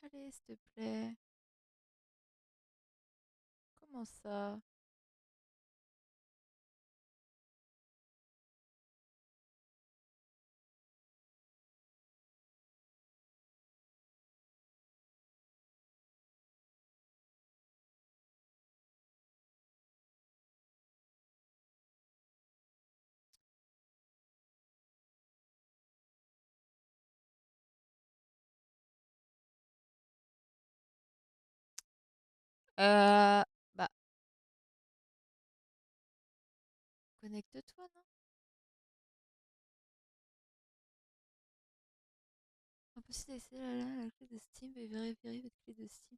Allez, s'il te plaît. Comment ça? Euh, bah, connecte-toi, non? Impossible d'essayer la clé de Steam et vérifier votre clé de Steam.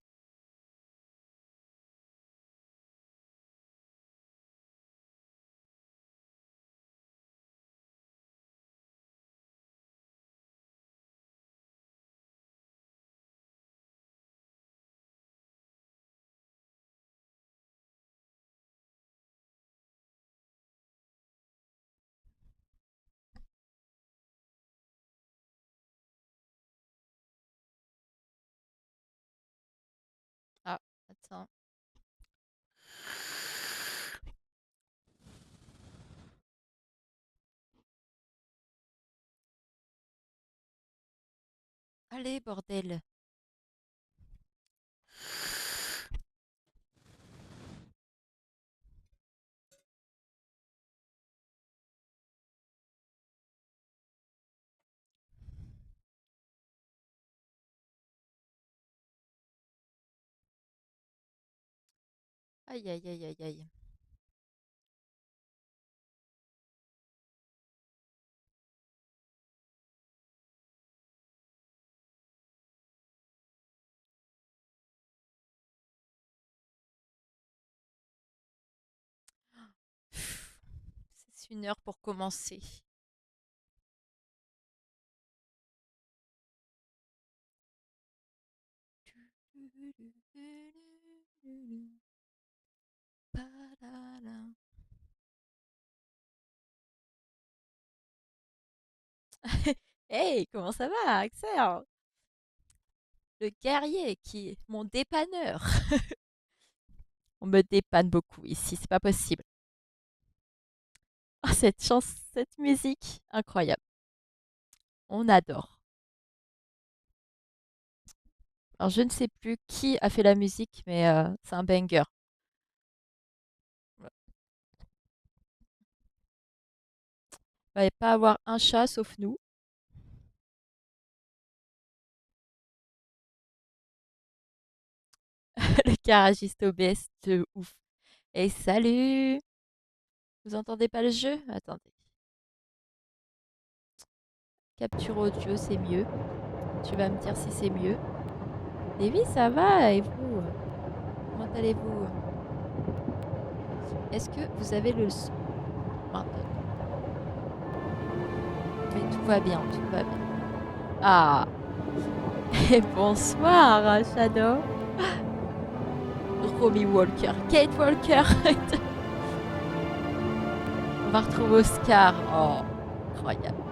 Ah, attends. Allez, bordel. Aïe, aïe, aïe, aïe, aïe. C'est 1 heure pour commencer. Padala. Hey, comment ça va, Axel? Le guerrier qui est mon dépanneur. On me dépanne beaucoup ici, c'est pas possible. Oh, cette chance, cette musique, incroyable. On adore. Alors, je ne sais plus qui a fait la musique, mais c'est un banger. Il va pas avoir un chat sauf nous. Le garagiste OBS de ouf. Et salut! Vous entendez pas le jeu? Attendez. Capture audio, c'est mieux. Tu vas me dire si c'est mieux. Davy, ça va? Et vous? Comment allez-vous? Est-ce que vous avez le son maintenant? Mais tout va bien, tout va bien. Ah! Et bonsoir, Shadow! Romy Walker, Kate Walker! On va retrouver Oscar. Oh, incroyable.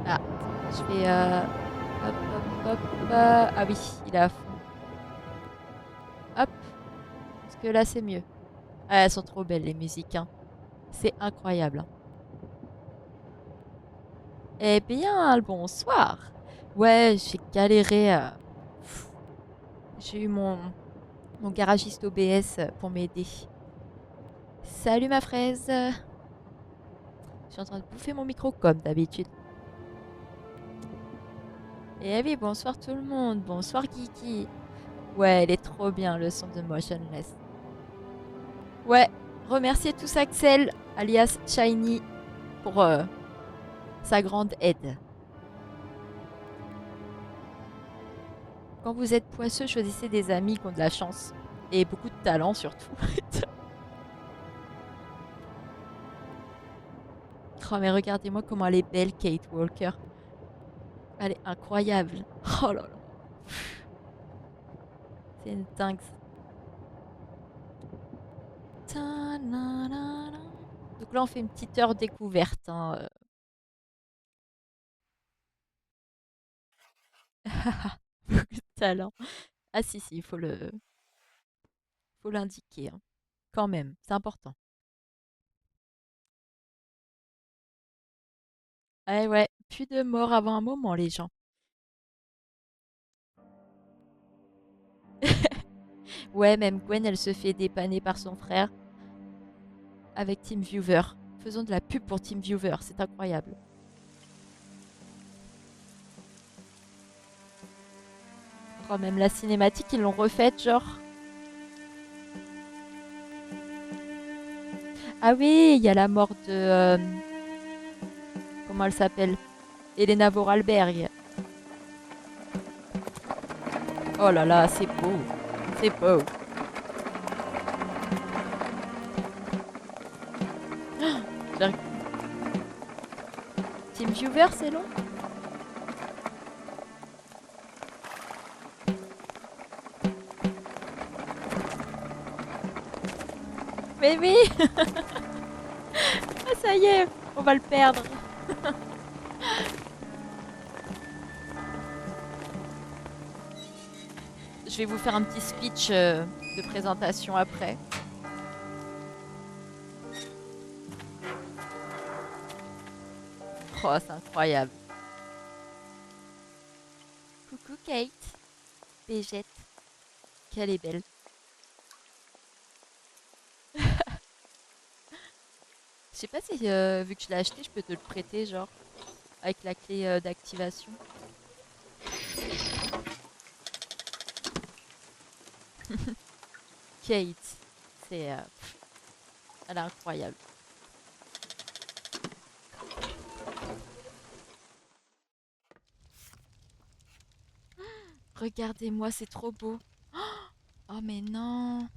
Ah, je vais... hop, hop, hop. Ah oui, il est à fond. Hop, parce que là, c'est mieux. Ah, elles sont trop belles, les musiques, hein. C'est incroyable, hein. Eh bien, le bonsoir. Ouais, j'ai galéré. J'ai eu mon garagiste OBS pour m'aider. Salut ma fraise. Je suis en train de bouffer mon micro comme d'habitude. Eh oui, bonsoir tout le monde. Bonsoir Kiki. Ouais, elle est trop bien le son de Motionless. Ouais, remerciez tous Axel, alias Shiny, pour sa grande aide. Quand vous êtes poisseux, choisissez des amis qui ont de la chance. Et beaucoup de talent surtout. Oh mais regardez-moi comment elle est belle, Kate Walker. Elle est incroyable. Oh là là. C'est une dingue. Donc là, on fait une petite heure découverte, hein. Beaucoup de talent. Ah si, si, faut l'indiquer, hein. Quand même, c'est important. Ah ouais, plus de morts avant un moment, les gens. Ouais, même Gwen, elle se fait dépanner par son frère avec TeamViewer. Faisons de la pub pour TeamViewer, c'est incroyable. Oh, même la cinématique, ils l'ont refaite, genre. Ah oui, il y a la mort de... comment elle s'appelle? Elena Vorarlberg. Oh là là, c'est beau. C'est beau. J'ai- TeamViewer, c'est long? Mais oui! Ah, ça y est, on va le perdre. Je vais vous faire un petit speech de présentation après. Oh, c'est incroyable. Coucou Kate. Bégette. Qu'elle est belle. Je sais pas si, vu que je l'ai acheté, je peux te le prêter, genre, avec la clé d'activation. Kate. C'est... elle est incroyable. Regardez-moi, c'est trop beau. Oh mais non.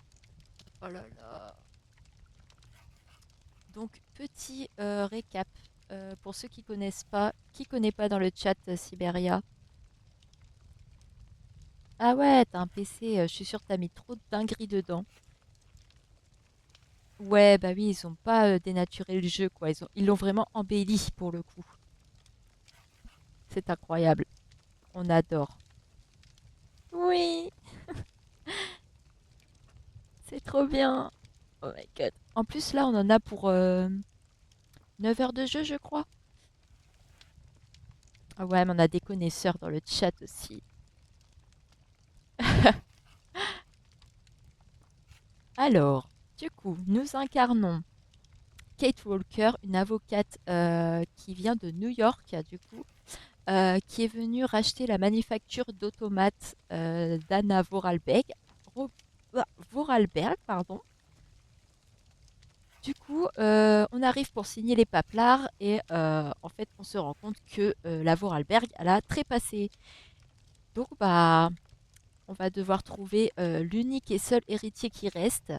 Oh là là. Donc, petit récap. Pour ceux qui connaissent pas, qui connaît pas dans le chat Siberia? Ah ouais, t'as un PC, je suis sûre que t'as mis trop de dingueries dedans. Ouais, bah oui, ils ont pas dénaturé le jeu, quoi. Ils l'ont vraiment embelli pour le coup. C'est incroyable. On adore. Oui, c'est trop bien. Oh my god. En plus, là, on en a pour 9 heures de jeu, je crois. Ah ouais, mais on a des connaisseurs dans le chat aussi. Alors, du coup, nous incarnons Kate Walker, une avocate qui vient de New York, du coup, qui est venue racheter la manufacture d'automates d'Anna Vorarlberg. Vorarlberg, pardon. Du coup, on arrive pour signer les paplards et en fait, on se rend compte que la Vorarlberg, elle a trépassé. Donc, bah, on va devoir trouver l'unique et seul héritier qui reste,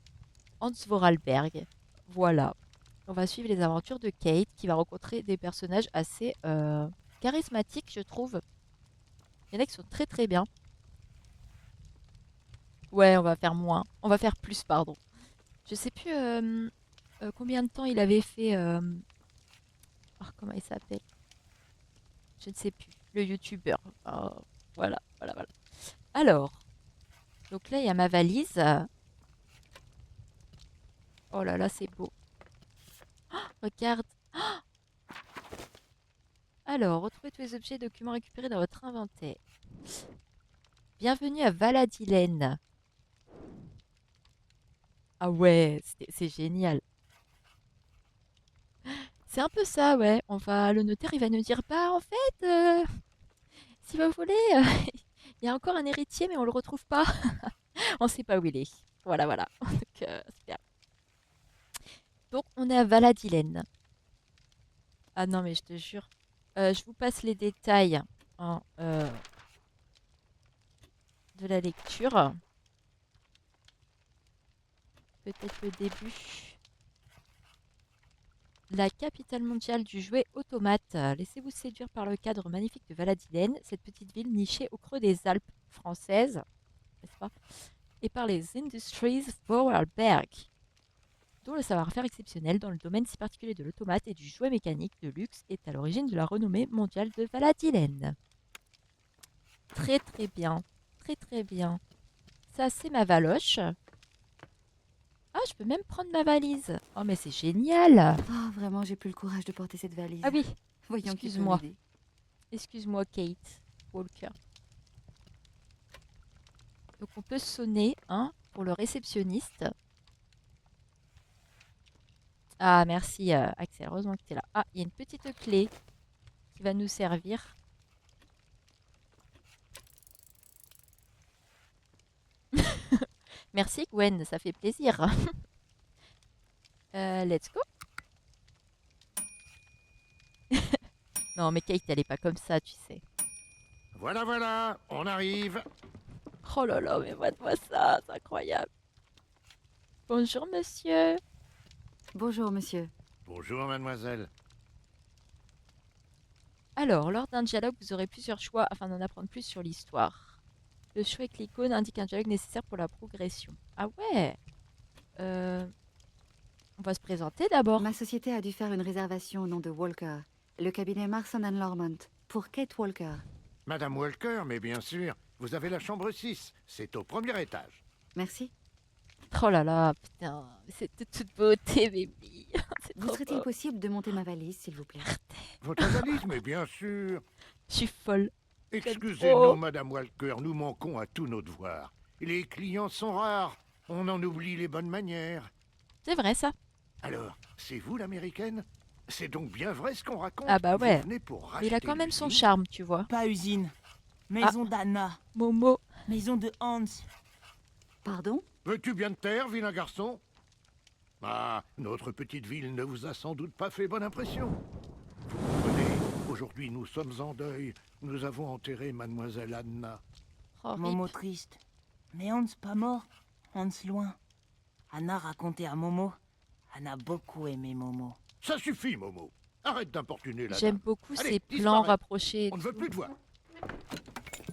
Hans Vorarlberg. Voilà. On va suivre les aventures de Kate, qui va rencontrer des personnages assez charismatiques, je trouve. Il y en a qui sont très très bien. Ouais, on va faire moins. On va faire plus, pardon. Je sais plus combien de temps il avait fait. Oh, comment il s'appelle? Je ne sais plus. Le youtubeur. Oh, voilà, voilà, voilà. Alors, donc là, il y a ma valise. Oh là là, c'est beau. Regarde. Alors, retrouvez tous les objets et documents récupérés dans votre inventaire. Bienvenue à Valadilène. Ah ouais, c'est génial. C'est un peu ça, ouais. Le notaire, il va nous dire, bah en fait, si vous voulez, il y a encore un héritier, mais on le retrouve pas. On sait pas où il est. Voilà, voilà. Donc, c'est bien. Donc, on est à Valadilène. Ah non, mais je te jure. Je vous passe les détails hein, de la lecture. Peut-être le début. La capitale mondiale du jouet automate. Laissez-vous séduire par le cadre magnifique de Valadilène, cette petite ville nichée au creux des Alpes françaises, n'est-ce pas? Et par les Industries Vorarlberg, dont le savoir-faire exceptionnel dans le domaine si particulier de l'automate et du jouet mécanique de luxe est à l'origine de la renommée mondiale de Valadilène. Très très bien. Très très bien. Ça, c'est ma valoche. Ah, je peux même prendre ma valise. Oh, mais c'est génial. Oh, vraiment, j'ai plus le courage de porter cette valise. Ah oui, Voyons qui peut excuse-moi. m'aider. Excuse-moi, Kate Walker. Donc, on peut sonner, hein, pour le réceptionniste. Ah, merci, Axel. Heureusement que tu es là. Ah, il y a une petite clé qui va nous servir. Merci, Gwen. Ça fait plaisir. Let's go. Non, mais Kate, elle est pas comme ça, tu sais. Voilà, voilà, on arrive. Oh là là, mais moi ça, c'est incroyable. Bonjour, monsieur. Bonjour, monsieur. Bonjour, mademoiselle. Alors, lors d'un dialogue, vous aurez plusieurs choix afin d'en apprendre plus sur l'histoire. Le choix avec l'icône indique un dialogue nécessaire pour la progression. Ah ouais. Euh, on va se présenter d'abord. Ma société a dû faire une réservation au nom de Walker, le cabinet Marson Lormont, pour Kate Walker. Madame Walker, mais bien sûr, vous avez la chambre 6. C'est au premier étage. Merci. Oh là là, putain, c'est de toute beauté, baby. C'est Vous trop serait-il beau. possible de monter ma valise, s'il vous plaît? Votre valise, mais bien sûr. Je suis folle. J'aime Excusez-nous, trop. Madame Walker, nous manquons à tous nos devoirs. Les clients sont rares. On en oublie les bonnes manières. C'est vrai ça. Alors, c'est vous l'américaine? C'est donc bien vrai ce qu'on raconte? Ah bah ouais. Vous venez pour Mais il a racheter quand même son l'usine? charme, tu vois. Pas usine. Maison d'Anna. Momo. Maison de Hans. Pardon? Veux-tu bien te taire, vilain garçon? Ah, notre petite ville ne vous a sans doute pas fait bonne impression. Vous comprenez, aujourd'hui nous sommes en deuil. Nous avons enterré mademoiselle Anna. Oh, rip. Momo triste. Mais Hans pas mort. Hans loin. Anna racontait à Momo. Anna beaucoup aimé Momo. Ça suffit, Momo. Arrête d'importuner la J'aime dame. beaucoup Allez, ces plans disparais. rapprochés. Et On ne veut tout. plus te voir.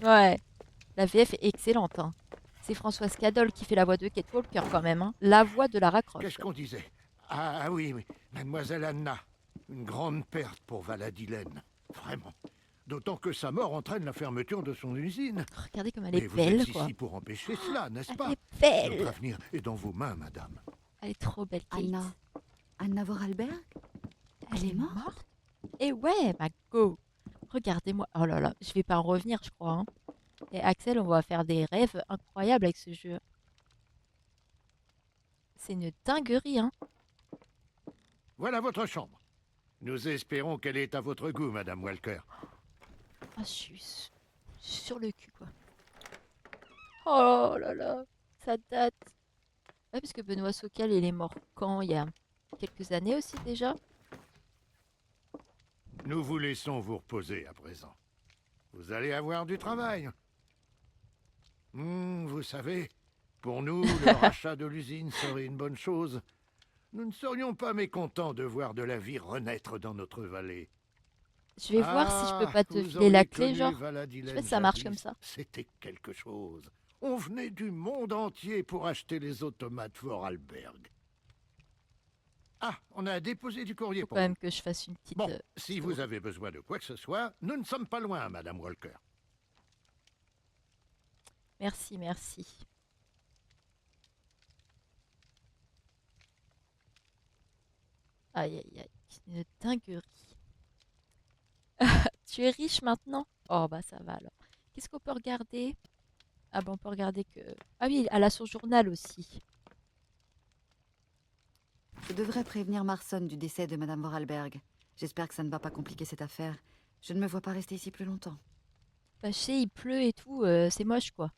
Ouais. La VF est excellente, hein. C'est Françoise Cadol qui fait la voix de Kate Walker quand même, hein. La voix de Lara Croft. Qu'est-ce qu'on disait? Ah oui, mademoiselle Anna. Une grande perte pour Valadilène. Vraiment. D'autant que sa mort entraîne la fermeture de son usine. Regardez comme elle Mais est vous belle, êtes quoi. ici pour empêcher cela, n'est-ce Elle pas? est Notre belle. avenir est dans vos mains, madame. Elle est trop belle, Kate. Anna. Anna Vorarlberg? Elle est morte? Et ouais, ma go. Regardez-moi. Oh là là, je vais pas en revenir, je crois, hein. Et Axel, on va faire des rêves incroyables avec ce jeu. C'est une dinguerie, hein. Voilà votre chambre. Nous espérons qu'elle est à votre goût, madame Walker. Ah, je suis sur le cul, quoi. Oh là là, ça date. Ouais, parce que Benoît Socal, il est mort quand? Il y a quelques années aussi déjà. Nous vous laissons vous reposer à présent. Vous allez avoir du travail. Vous savez, pour nous, le rachat de l'usine serait une bonne chose. Nous ne serions pas mécontents de voir de la vie renaître dans notre vallée. Je vais voir si je peux Ah, pas te vous filer la auriez clé, connu genre. Valadilène Je sais que ça marche jadis, comme ça. C'était quelque chose. On venait du monde entier pour acheter les automates Vorarlberg. Ah, on a déposé du courrier Faut pour quand vous. même que je fasse une petite. Bon, si vous avez besoin de quoi que ce soit, nous ne sommes pas loin, madame Walker. Merci, merci. Aïe, aïe, aïe. Une dinguerie. Tu es riche maintenant? Oh, bah ça va alors. Qu'est-ce qu'on peut regarder? Ah, bah on peut regarder que. Ah oui, elle a son journal aussi. Je devrais prévenir Marson du décès de Madame Vorarlberg. J'espère que ça ne va pas compliquer cette affaire. Je ne me vois pas rester ici plus longtemps. Bah, je sais, il pleut et tout, c'est moche quoi.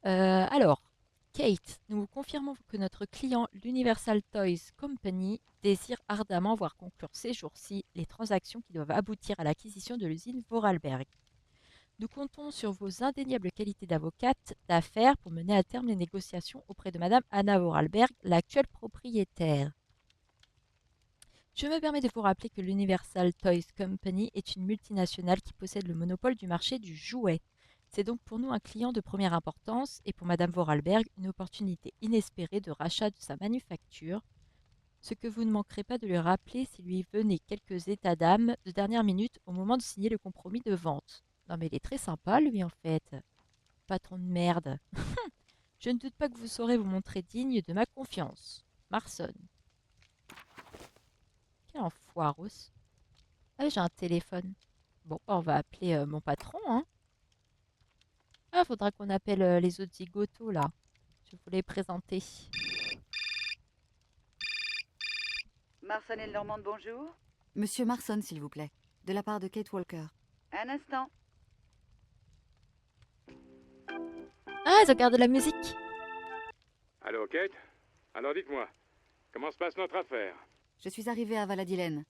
Alors, Kate, nous vous confirmons que notre client, l'Universal Toys Company, désire ardemment voir conclure ces jours-ci les transactions qui doivent aboutir à l'acquisition de l'usine Vorarlberg. Nous comptons sur vos indéniables qualités d'avocate d'affaires pour mener à terme les négociations auprès de Madame Anna Vorarlberg, l'actuelle propriétaire. Je me permets de vous rappeler que l'Universal Toys Company est une multinationale qui possède le monopole du marché du jouet. C'est donc pour nous un client de première importance et pour Madame Vorarlberg une opportunité inespérée de rachat de sa manufacture, ce que vous ne manquerez pas de lui rappeler s'il lui venait quelques états d'âme de dernière minute au moment de signer le compromis de vente. Non mais il est très sympa lui en fait. Patron de merde. Je ne doute pas que vous saurez vous montrer digne de ma confiance. Marson. Quel enfoiros. Ah, j'ai un téléphone. Bon, bah, on va appeler mon patron, hein. Ah, faudra qu'on appelle les autres zigotos, là. Je vous les présenter. Marson et Normande, bonjour. Monsieur Marson, s'il vous plaît. De la part de Kate Walker. Un instant. Ah, ils ont gardé la musique. Allô, Kate? Alors dites-moi, comment se passe notre affaire? Je suis arrivée à Valadilène.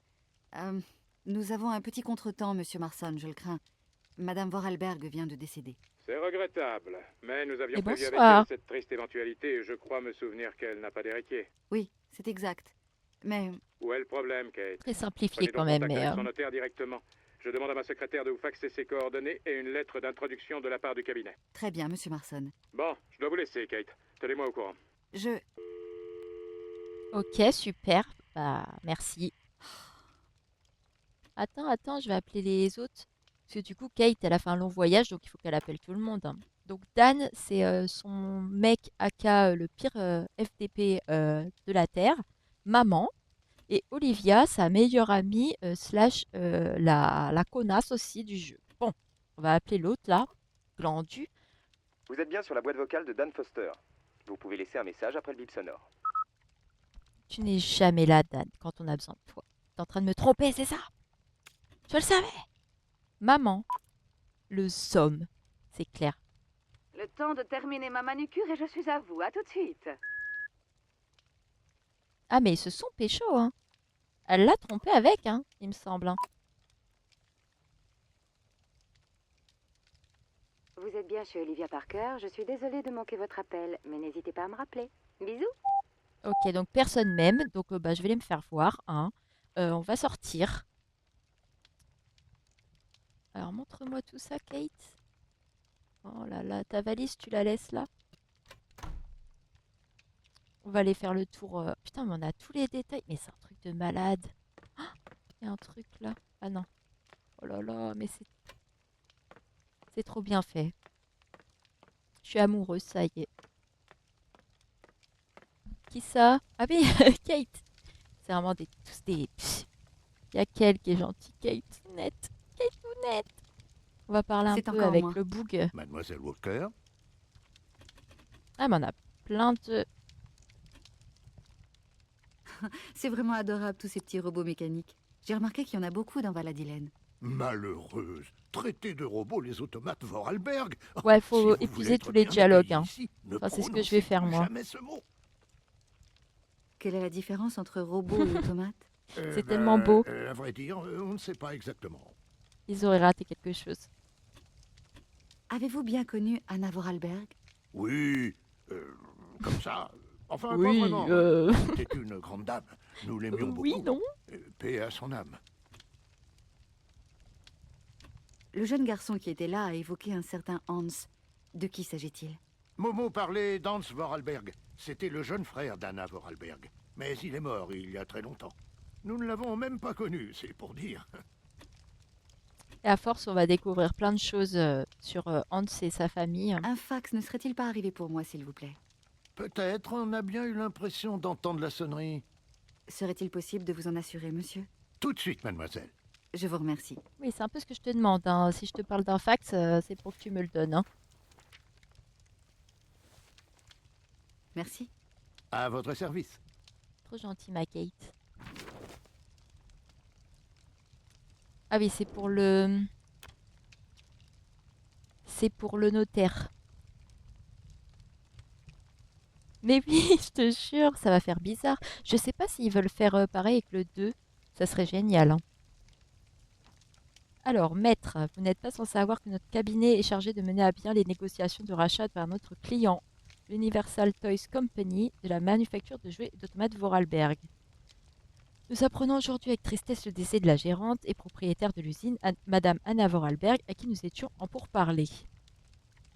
Nous avons un petit contretemps, monsieur Marson, je le crains. Madame Vorarlberg vient de décéder. C'est regrettable, mais nous avions Et prévu avec bonsoir. elle cette triste éventualité et je crois me souvenir qu'elle n'a pas d'héritier. Oui, c'est exact. Mais Où est le problème, Kate? Très simplifié Prenez quand donc même, contact mais... avec son notaire directement. Je demande à ma secrétaire de vous faxer ses coordonnées et une lettre d'introduction de la part du cabinet. très bien, monsieur Marson. Bon, je dois vous laisser, Kate. Tenez-moi au courant. Je... Ok, super. Bah, merci. Attends, je vais appeler les autres. Parce que du coup, Kate, elle a fait un long voyage, donc il faut qu'elle appelle tout le monde, hein. Donc Dan, c'est son mec, aka le pire FDP de la Terre. Maman. Et Olivia, sa meilleure amie, slash la connasse aussi du jeu. Bon, on va appeler l'autre là, Glandu. Vous êtes bien sur la boîte vocale de Dan Foster. Vous pouvez laisser un message après le bip sonore. Tu n'es jamais là, Dan, quand on a besoin de toi. T'es en train de me tromper, c'est ça? Je le savais. Maman, le somme, c'est clair. Le temps de terminer ma manucure et je suis à vous. À tout de suite. Ah, mais ils se sont pécho, hein. Elle l'a trompé avec, hein, il me semble, hein. Vous êtes bien chez Olivia Parker. Je suis désolée de manquer votre appel, mais n'hésitez pas à me rappeler. Bisous. Ok, donc personne m'aime, donc bah, je vais aller me faire voir, hein. On va sortir. Alors, montre-moi tout ça, Kate. Oh là là, ta valise, tu la laisses là? On va aller faire le tour. Putain, mais on a tous les détails. Mais c'est un truc de malade. Ah, il y a un truc là. Ah non. Oh là là, mais c'est trop bien fait. Je suis amoureuse, ça y est. Qui ça? Ah oui, Kate. C'est vraiment tous des... Il y a quel qui est gentil? Kate, nette. Kate, ou nette. On va parler un C'est peu encore avec moi. le boug. Mademoiselle Walker? Ah, mais on a plein de... C'est vraiment adorable, tous ces petits robots mécaniques. J'ai remarqué qu'il y en a beaucoup dans Valadilène. Malheureuse. Traitez de robots les automates Vorarlberg. Ouais, Si faut vous épuiser voulez être tous les bien dialogues, accueilli hein. ici, ne Enfin, c'est ce que je prononcez vais faire, plus moi. jamais ce mot. Quelle est la différence entre robot et automate? C'est tellement beau. À vrai dire, on ne sait pas exactement. Ils auraient raté quelque chose. Avez-vous bien connu Anna Vorarlberg? Oui, comme ça. Enfin, pas Oui, vraiment. C'était une grande dame. Nous l'aimions beaucoup. oui, non. Paix à son âme. Le jeune garçon qui était là a évoqué un certain Hans. De qui s'agit-il? Momo parlait d'Hans Vorarlberg. C'était le jeune frère d'Anna Vorarlberg. Mais il est mort il y a très longtemps. Nous ne l'avons même pas connu, c'est pour dire. Et à force, on va découvrir plein de choses sur Hans et sa famille. Un fax ne serait-il pas arrivé pour moi, s'il vous plaît? Peut-être, on a bien eu l'impression d'entendre la sonnerie. Serait-il possible de vous en assurer, monsieur? Tout de suite, mademoiselle. Je vous remercie. Oui, c'est un peu ce que je te demande, hein. Si je te parle d'un fax, c'est pour que tu me le donnes, hein. Merci. À votre service. Trop gentil, ma Kate. Ah oui, c'est pour le... C'est pour le notaire. Mais oui, je te jure, ça va faire bizarre. Je sais pas s'ils veulent faire pareil avec le 2. Ça serait génial, hein. Alors, maître, vous n'êtes pas sans savoir que notre cabinet est chargé de mener à bien les négociations de rachat vers notre client, l'Universal Toys Company, de la manufacture de jouets et d'automates Vorarlberg. Nous apprenons aujourd'hui avec tristesse le décès de la gérante et propriétaire de l'usine, Madame Anna Vorarlberg, à qui nous étions en pourparlers.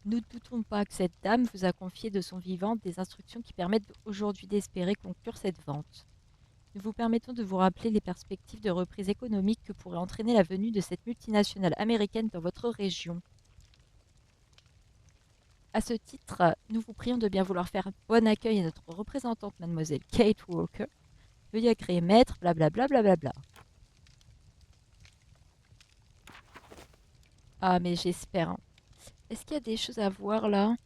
Nous ne doutons pas que cette dame vous a confié de son vivant des instructions qui permettent aujourd'hui d'espérer conclure cette vente. Nous vous permettons de vous rappeler les perspectives de reprise économique que pourrait entraîner la venue de cette multinationale américaine dans votre région. À ce titre, nous vous prions de bien vouloir faire bon accueil à notre représentante, mademoiselle Kate Walker. Veuillez agréer maître, blablabla. Blablabla. Ah, mais j'espère. Hein. Est-ce qu'il y a des choses à voir là?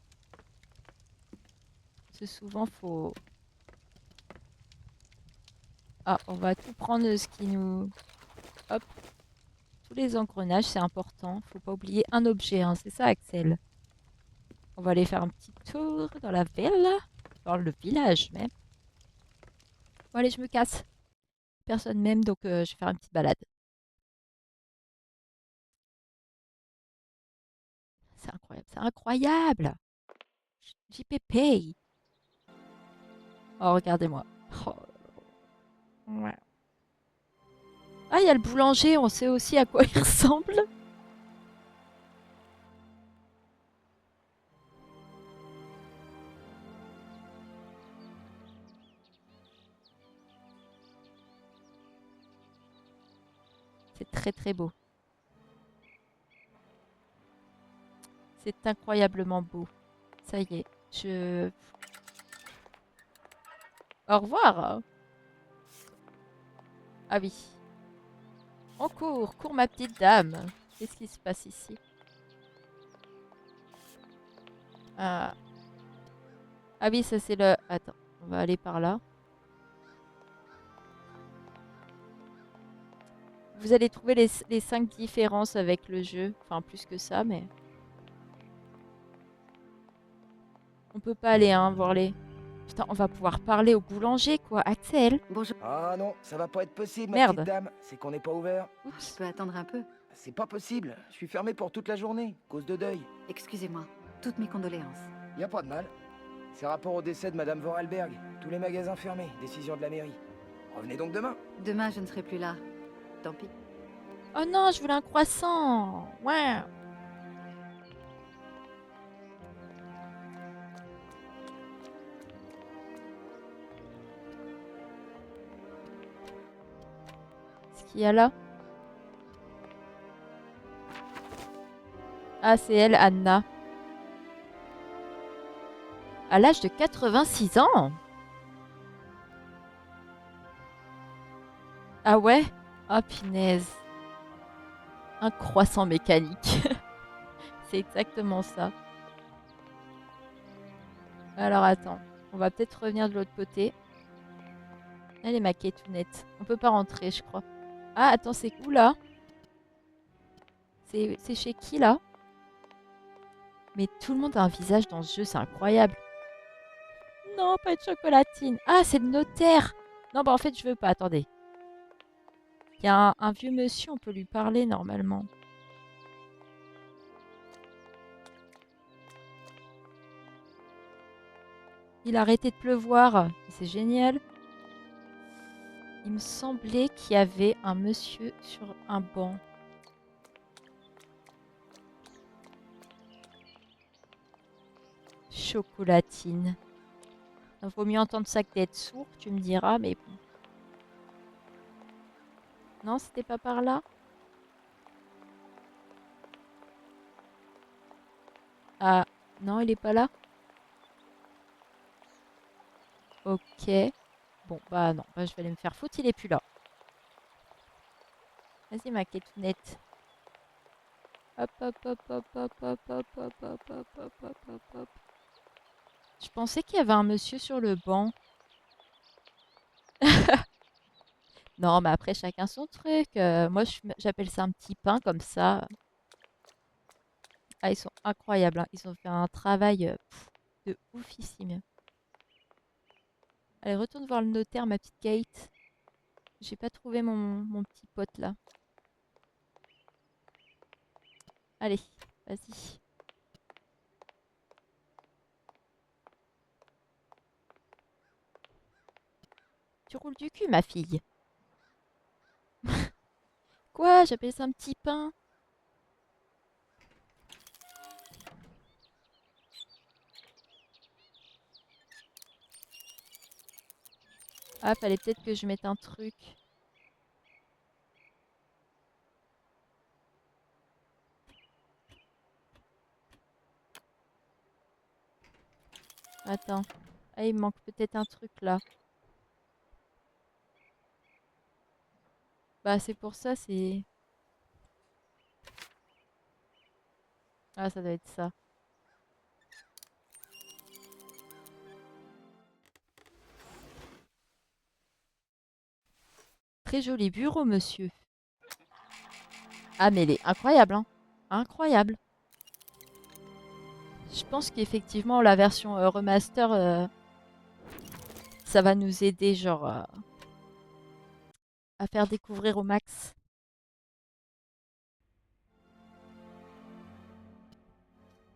Parce que souvent, faut... Ah, on va tout prendre ce qui nous... Hop. Tous les engrenages, c'est important. Faut pas oublier un objet, hein. C'est ça, Axel. On va aller faire un petit tour dans la ville. Dans le village, même. Bon, allez, je me casse. Personne m'aime, donc je vais faire une petite balade. C'est incroyable, c'est incroyable! JPP! Oh, regardez-moi. Oh. Ouais. Ah, il y a le boulanger, on sait aussi à quoi il ressemble. C'est très très beau. C'est incroyablement beau. Ça y est, je... Au revoir! Ah oui. On court, cours ma petite dame. Qu'est-ce qui se passe ici? Ah. Ah oui, ça c'est le... Attends, on va aller par là. Vous allez trouver les 5 différences avec le jeu. Enfin, plus que ça, mais... On peut pas aller, hein, voir les... Putain, on va pouvoir parler au boulanger, quoi. Axel? Bonjour. Ah non, ça va pas être possible, ma Merde. petite dame. C'est qu'on n'est pas ouvert. Je Oups. peux attendre un peu. C'est pas possible. Je suis fermé pour toute la journée, cause de deuil. Excusez-moi. Toutes mes condoléances. Y a pas de mal. C'est rapport au décès de Madame Vorarlberg. Tous les magasins fermés. Décision de la mairie. Revenez donc demain. Demain, je ne serai plus là. Tant pis. Oh non, je voulais un croissant. Ouais. Qu'est-ce qu'il y a là? Ah, c'est elle, Anna. À l'âge de 86 ans? Ah ouais? Ah, punaise. Un croissant mécanique. C'est exactement ça. Alors, attends. On va peut-être revenir de l'autre côté. Elle est ma Ketounette. On peut pas rentrer, je crois. Ah, attends, c'est où, là? C'est chez qui, là? Mais tout le monde a un visage dans ce jeu, c'est incroyable. Non, pas de chocolatine. Ah, c'est le notaire. Non, bah en fait, je veux pas. Attendez. Il y a un vieux monsieur, on peut lui parler normalement. Il a arrêté de pleuvoir. C'est génial. Il me semblait qu'il y avait un monsieur sur un banc. Chocolatine. Il vaut mieux entendre ça que d'être sourd, tu me diras, mais bon. Non, c'était pas par là? Ah, non, il est pas là? Ok. Bon, bah non, bah, je vais aller me faire foutre, il est plus là. Vas-y, ma Ketounette. Hop, hop, hop, hop, hop, hop, hop, hop, hop, hop, hop, hop, hop, hop. Je pensais qu'il y avait un monsieur sur le banc. Non, mais après, chacun son truc. Moi, j'appelle ça un petit pain, comme ça. Ah, ils sont incroyables, hein. Ils ont fait un travail de oufissime. Allez, retourne voir le notaire, ma petite Kate. J'ai pas trouvé mon petit pote, là. Allez, vas-y. Tu roules du cul, ma fille. Quoi? J'appelle ça un petit pain. Ah, fallait peut-être que je mette un truc. Attends. Ah, il me manque peut-être un truc là. Bah, c'est pour ça, c'est... Ah, ça doit être ça. Très joli bureau, monsieur. Ah, mais il est incroyable, hein. Incroyable. Je pense qu'effectivement, la version remaster, ça va nous aider, genre, à faire découvrir au max.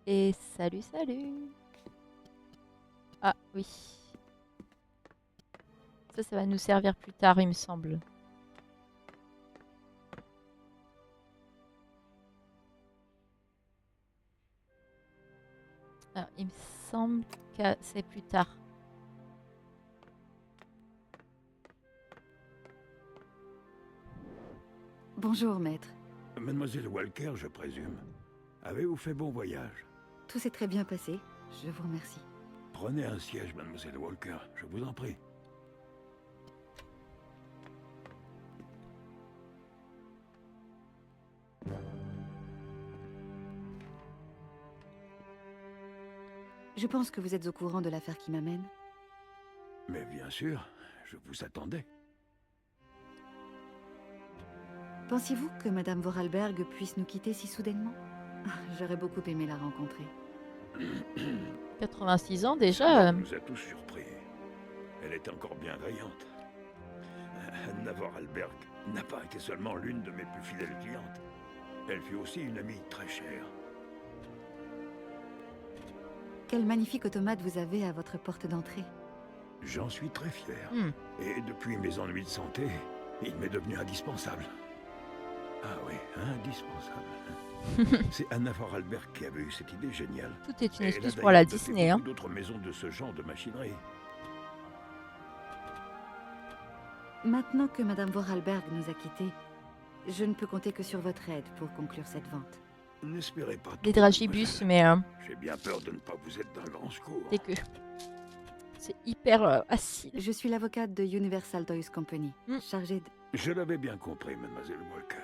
Et salut, salut. Ah, oui. Ça va nous servir plus tard, il me semble. Ah, il me semble que c'est plus tard. Bonjour, maître. Mademoiselle Walker, je présume. Avez-vous fait bon voyage? Tout s'est très bien passé. Je vous remercie. Prenez un siège, Mademoiselle Walker, je vous en prie. Je pense que vous êtes au courant de l'affaire qui m'amène. Mais bien sûr, je vous attendais. Pensiez-vous que Madame Vorarlberg puisse nous quitter si soudainement? J'aurais beaucoup aimé la rencontrer. 86 ans déjà. Elle nous a tous surpris. Elle est encore bienveillante. Anna Vorarlberg n'a pas été seulement l'une de mes plus fidèles clientes. Elle fut aussi une amie très chère. Quel magnifique automate vous avez à votre porte d'entrée. J'en suis très fier. Hmm. Et depuis mes ennuis de santé, il m'est devenu indispensable. Ah oui, indispensable. C'est Anna Vorarlberg qui avait eu cette idée géniale. Tout est une Et excuse elle a pour la d'ailleurs doté Disney, hein. beaucoup d'autres maisons de ce genre de machinerie. Maintenant que Madame Vorarlberg nous a quittés, je ne peux compter que sur votre aide pour conclure cette vente. N'espérez pas Des trop, dragibus, mademoiselle. mais J'ai bien peur de ne pas vous être d'un grand secours. c'est que c'est hyper acide. Je suis l'avocate de Universal Toys Company, Hmm. chargée de... Je l'avais bien compris, Mademoiselle Walker.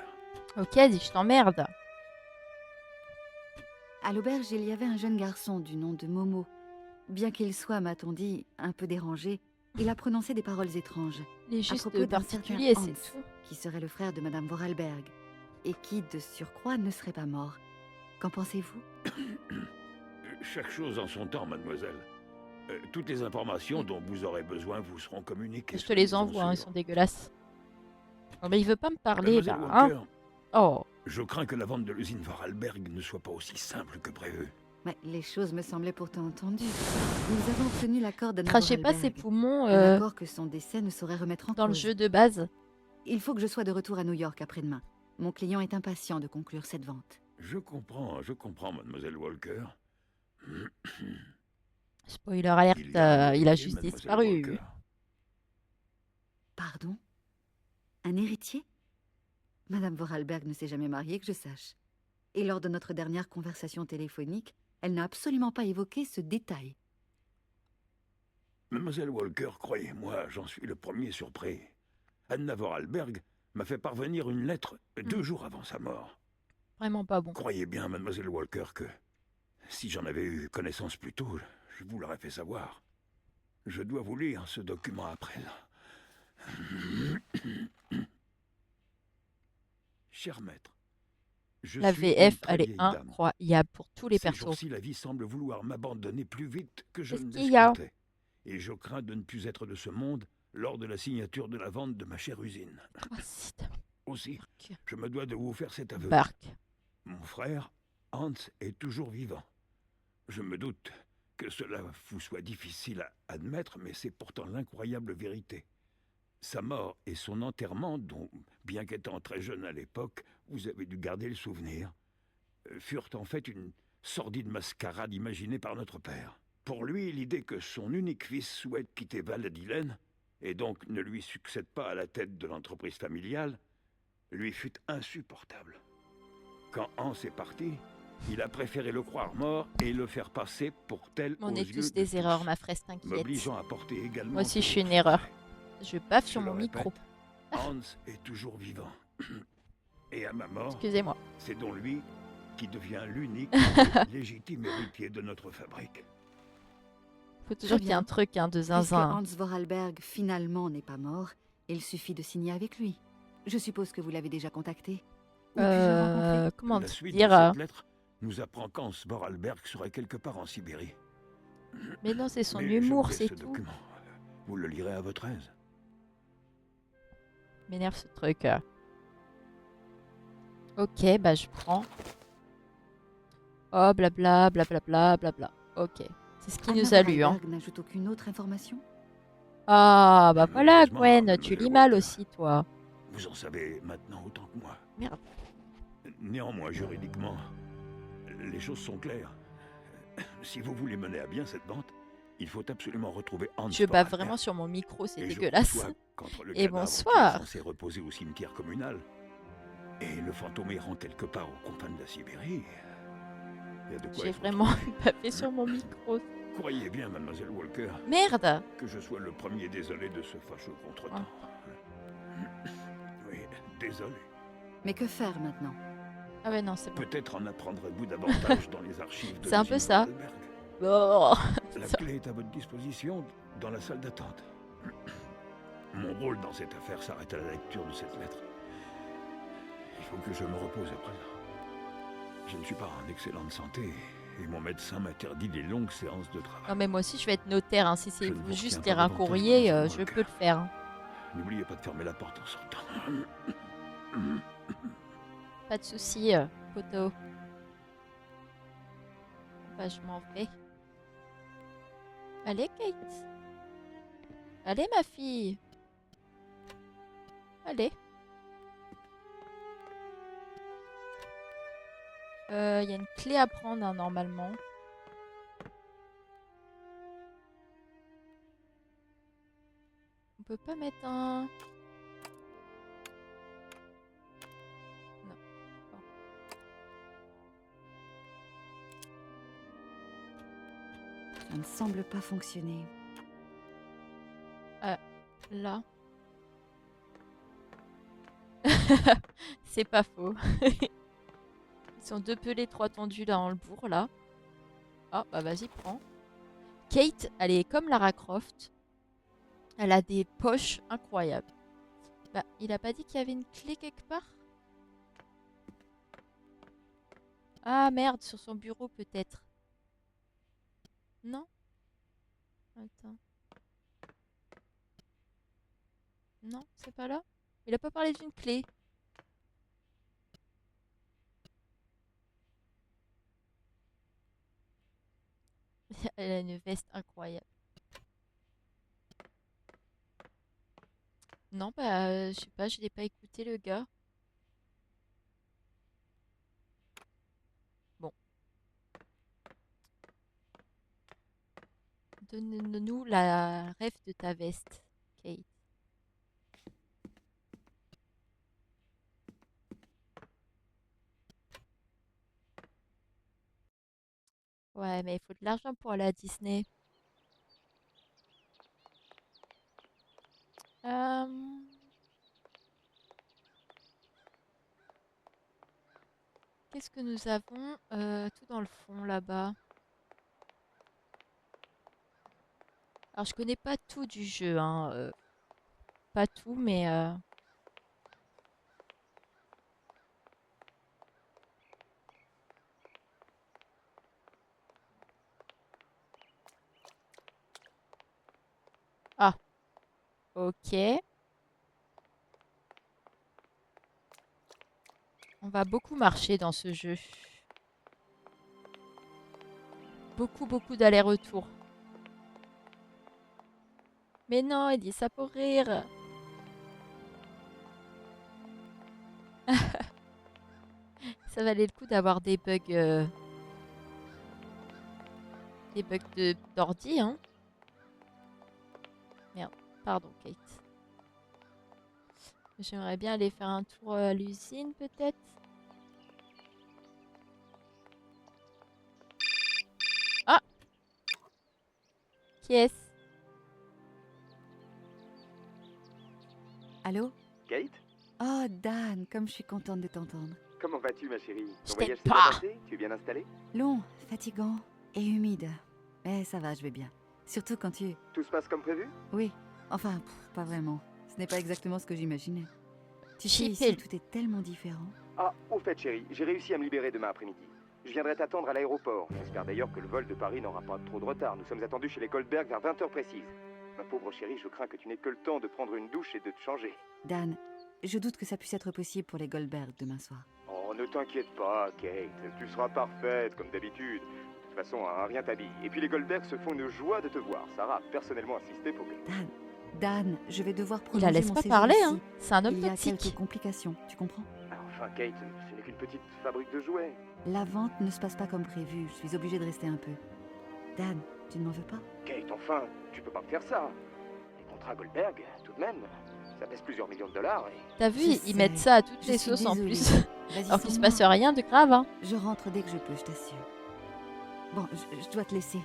Ok, dis, je t'emmerde. À l'auberge, il y avait un jeune garçon du nom de Momo. Bien qu'il soit, m'a-t-on dit, un peu dérangé, il a prononcé des paroles étranges. Il est À juste propos d'un certain particulier, c'est Hans, tout. qui serait le frère de Madame Vorarlberg, et qui, de surcroît, ne serait pas mort. Qu'en pensez-vous? Chaque chose en son temps, mademoiselle. Toutes les informations dont vous aurez besoin vous seront communiquées. Je te les soyez-en envoie, hein, ils sûre. sont dégueulasses. Non, mais il veut pas me parler, Mademoiselle bah, hein. Walker, Oh, je crains que la vente de l'usine Vorarlberg ne soit pas aussi simple que prévu. Mais les choses me semblaient pourtant entendues. Nous avons obtenu l'accord d'Anna crachez pas ses Vorarlberg. poumons Un accord que son décès ne saurait remettre en dans le cause. jeu de base. Il faut que je sois de retour à New York après-demain. Mon client est impatient de conclure cette vente. Je comprends, mademoiselle Walker. Spoiler alerte, Il y a un il a héritier, juste mademoiselle disparu. Walker. Pardon? Un héritier? Madame Vorarlberg ne s'est jamais mariée que je sache. Et lors de notre dernière conversation téléphonique, elle n'a absolument pas évoqué ce détail. Mademoiselle Walker, croyez-moi, j'en suis le premier surpris. Anna Vorarlberg m'a fait parvenir une lettre 2 jours avant sa mort. Vraiment pas bon. Croyez bien, mademoiselle Walker, que si j'en avais eu connaissance plus tôt, je vous l'aurais fait savoir. Je dois vous lire ce document à présent. Cher maître, je La suis une VF, très elle est vieille dame. incroyable pour tous les Ces persos. jours-ci, la vie semble vouloir m'abandonner plus vite que je Qu'est-ce ne qu'il y a? l'escomptais. Et je crains de ne plus être de ce monde lors de la signature de la vente de ma chère usine. Oh, c'est Aussi, Bark. je me dois de vous faire cet aveu. Bark. Mon frère, Hans, est toujours vivant. Je me doute que cela vous soit difficile à admettre, mais c'est pourtant l'incroyable vérité. Sa mort et son enterrement, dont, bien qu'étant très jeune à l'époque, vous avez dû garder le souvenir, furent en fait une sordide mascarade imaginée par notre père. Pour lui, l'idée que son unique fils souhaite quitter Val d'Ilen et donc ne lui succède pas à la tête de l'entreprise familiale, lui fut insupportable. Quand Hans est parti, il a préféré le croire mort et le faire passer pour tel On aux est yeux tous de des tous, erreurs, ma fraise, t'inquiète. m'obligeant à porter également... Moi aussi, je tous suis une leurs erreur. secrets. Je baffe Je sur le mon répète, micro. Hans est toujours vivant. Et à ma mort, Excusez-moi. c'est donc lui qui devient l'unique légitime héritier de notre fabrique. Faut toujours Très qu'il y ait un bien. truc hein, de Puisque zinzin. Hans Vorarlberg finalement n'est pas mort, il suffit de signer avec lui. Je suppose que vous l'avez déjà contacté. Où puis-je le rencontrer? Comment La suite de dire cette lettre nous apprend qu'Hans Vorarlberg serait quelque part en Sibérie. Mais non, c'est son Mais humour, j'ai c'est ce tout. document. Vous le lirez à votre aise. M'énerve ce truc. Ok, bah je prends. Oh, blabla, blablabla, blabla. Ok. C'est ce qu'il Anna nous a lu, hein. Vorarlberg n'ajoute aucune autre information? Ah, bah voilà, Malheureusement, Gwen, tu mademoiselle lis mal Walker, aussi, toi. Vous en savez maintenant autant que moi. Merde. Néanmoins, juridiquement, les choses sont claires. Si vous voulez mener à bien cette vente, il faut absolument retrouver Hans Je bats Vorarlberg. vraiment sur mon micro, c'est Et je dégueulasse. conçois qu'entre le Et cadavre bonsoir. qui est censé reposer au cimetière communal et le fantôme errant quelque part aux confins de la Sibérie, il y a de quoi J'ai être vraiment troublé. bafé sur mon micro. Croyez bien, mademoiselle Walker, Merde. que je sois le premier désolé de ce fâcheux contretemps. Oui, désolé. Mais que faire maintenant? Ah ouais, non, c'est bon. Peut-être en apprendrez-vous davantage dans les archives de C'est un peu l'usine ça. Vorarlberg. Oh. La clé est à votre disposition dans la salle d'attente. Mon rôle dans cette affaire s'arrête à la lecture de cette lettre. Il faut que je me repose à présent. Je ne suis pas en excellente santé et mon médecin m'interdit les longues séances de travail. Non, mais moi aussi, je vais être notaire. Hein. Si c'est Je ne vous juste retiens lire pas un davantage, courrier, mademoiselle je Walker. peux le faire. Hein. N'oubliez pas de fermer la porte en sortant. Pas de souci, poteau. Bah, je m'en vais. Allez, Kate. Allez, ma fille. Allez. Il y a une clé à prendre, hein, normalement. On peut pas mettre un... Non. Bon. Ça ne semble pas fonctionner. Là. C'est pas faux. Ils sont deux pelés, trois tendus là en le bourg là. Ah bah vas-y, prends. Kate, elle est comme Lara Croft. Elle a des poches incroyables. Bah, il a pas dit qu'il y avait une clé quelque part? Ah merde, sur son bureau peut-être. Non? Attends. Non, c'est pas là? Il a pas parlé d'une clé. Elle a une veste incroyable. Non, bah, je sais pas, je l'ai pas écouté le gars. Bon. Donne-nous la ref de ta veste, Kate. Ouais, mais il faut de l'argent pour aller à Disney. Qu'est-ce que nous avons? Tout dans le fond là-bas. Alors je connais pas tout du jeu, hein. Pas tout, mais ah, ok. On va beaucoup marcher dans ce jeu. Beaucoup d'allers-retours. Mais non, il dit ça pour rire. Ça valait le coup d'avoir des bugs d'ordi, hein. Merde. Pardon, Kate. J'aimerais bien aller faire un tour à l'usine, peut-être. Ah! Qui est-ce? Allô? Kate? Oh, Dan, comme je suis contente de t'entendre. Comment vas-tu, ma chérie? Je Ton t'aime voyage s'est bien pas. passé? Tu es bien installé? Long, fatigant et humide. Mais ça va, je vais bien. Surtout quand tu... Tout se passe comme prévu? Oui, enfin, pas vraiment. Ce n'est pas exactement ce que j'imaginais. Tu sais, ici, Chipil. tout est tellement différent. Ah, au fait, chérie, j'ai réussi à me libérer demain après-midi. Je viendrai t'attendre à l'aéroport. J'espère d'ailleurs que le vol de Paris n'aura pas trop de retard. Nous sommes attendus chez les Goldberg vers 20h précises. Ma pauvre chérie, je crains que tu n'aies que le temps de prendre une douche et de te changer. Dan, je doute que ça puisse être possible pour les Goldberg demain soir. Oh, ne t'inquiète pas, Kate. Tu seras parfaite, comme d'habitude. De toute façon, rien t'habille. Et puis les Goldberg se font une joie de te voir. Sarah a personnellement insisté pour que... Dan, je vais devoir Il prolonger la laisse mon pas séjour parler, ici. hein. C'est un homme Il y a toxique. quelques complications, tu comprends? Enfin, Kate, ce n'est qu'une petite fabrique de jouets. La vente ne se passe pas comme prévu. Je suis obligée de rester un peu. Dan, tu ne m'en veux pas? Kate, enfin, tu peux pas me faire ça. Les contrats Goldberg, tout de même, ça pèse plusieurs millions de dollars et... T'as vu, Je ils sais. mettent ça à toutes Je les suis sauces en désolée. plus. Vas-y, Alors qu'il se sans passe moi. rien de grave, hein. Je rentre dès que je peux, je t'assure. Bon, je dois te laisser.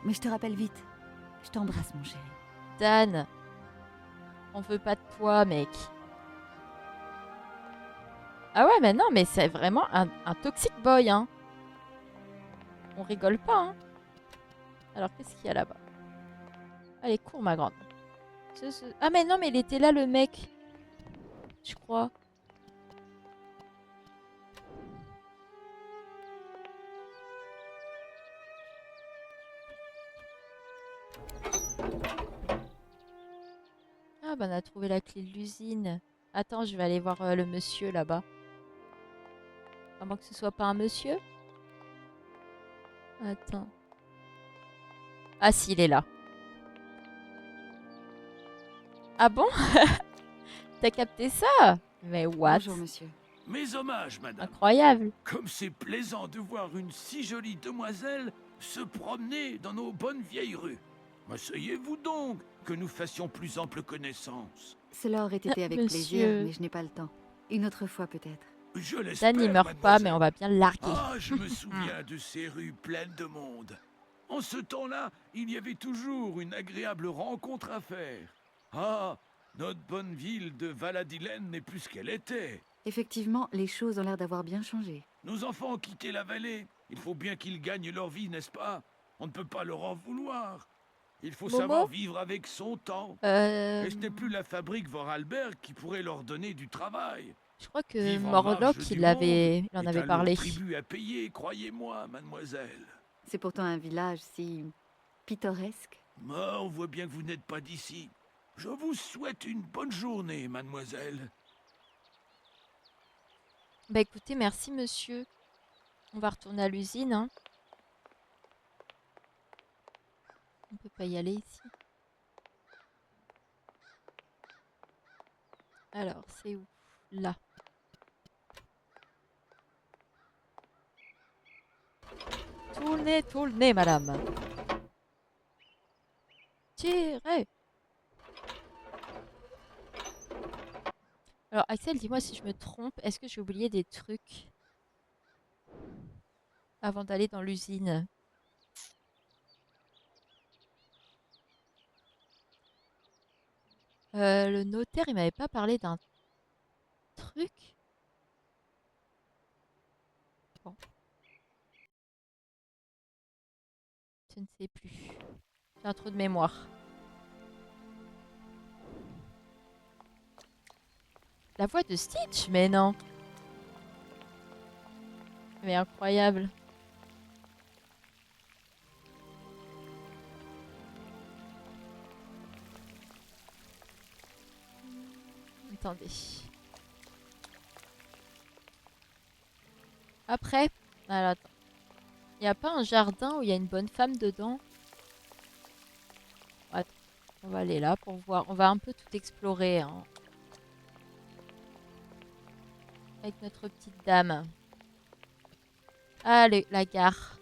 Mais je te rappelle vite. Je t'embrasse, mon chéri. Dan, on veut pas de toi, mec. Ah ouais, mais non, mais c'est vraiment un toxic boy, hein. On rigole pas, hein. Alors, qu'est-ce qu'il y a là-bas? Allez, cours, ma grande. Ah, mais non, mais il était là, le mec. Je crois. Ah, bah, on a trouvé la clé de l'usine. Attends, je vais aller voir le monsieur là-bas. À moins que ce soit pas un monsieur. Attends. Ah, si, il est là. Ah bon? T'as capté ça? Mais what? Bonjour, monsieur. Mes hommages, madame. Incroyable. Comme c'est plaisant de voir une si jolie demoiselle se promener dans nos bonnes vieilles rues. Asseyez-vous donc, que nous fassions plus ample connaissance. Cela aurait été avec Monsieur. plaisir, mais je n'ai pas le temps. Une autre fois, peut-être. Je l'espère, Dan, il meurt pas, mais on va bien le larguer. Ah, je me souviens de ces rues pleines de monde. En ce temps-là, il y avait toujours une agréable rencontre à faire. Ah, notre bonne ville de Valladolid n'est plus ce qu'elle était. Effectivement, les choses ont l'air d'avoir bien changé. Nos enfants ont quitté la vallée. Il faut bien qu'ils gagnent leur vie, n'est-ce pas? On ne peut pas leur en vouloir. Il faut Momo savoir vivre avec son temps. Euh, Et ce n'est plus la fabrique Vorarlberg qui pourrait leur donner du travail. Je crois que Vivre en Morlock, marge du il monde en est avait un parlé. lourd tribut à payer, croyez-moi, mademoiselle. C'est pourtant un village si pittoresque. Mais on voit bien que vous n'êtes pas d'ici. Je vous souhaite une bonne journée, mademoiselle. Bah écoutez, merci monsieur. On va retourner à l'usine, hein. On peut pas y aller ici. Alors, c'est où? Là. Tournez, madame. Tirez. Alors, Axel, dis-moi si je me trompe. Est-ce que j'ai oublié des trucs avant d'aller dans l'usine? Le notaire, il m'avait pas parlé d'un truc? Bon. Je ne sais plus. J'ai un trou de mémoire. La voix de Stitch? Mais non. Mais incroyable. Attendez. Après, alors, attends. Il n'y a pas un jardin où il y a une bonne femme dedans? Attends, on va aller là pour voir. On va un peu tout explorer, hein. Avec notre petite dame. Allez, la gare.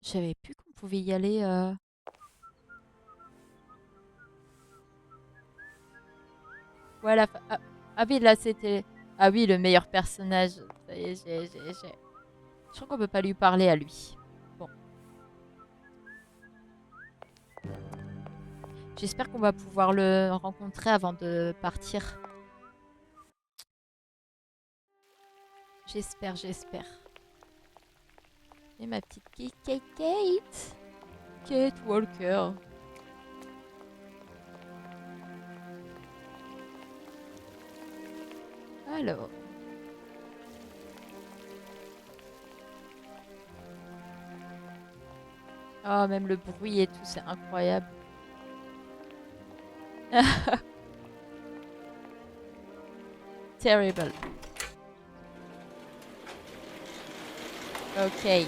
Je savais plus qu'on pouvait y aller Voilà. Ah oui, là, c'était... Ah oui, le meilleur personnage. Ça y est, je crois qu'on peut pas lui parler à lui. Bon. J'espère qu'on va pouvoir le rencontrer avant de partir. J'espère. Et ma petite Kate. Kate Walker. Alors. Oh, même le bruit et tout, c'est incroyable. Terrible. Ok.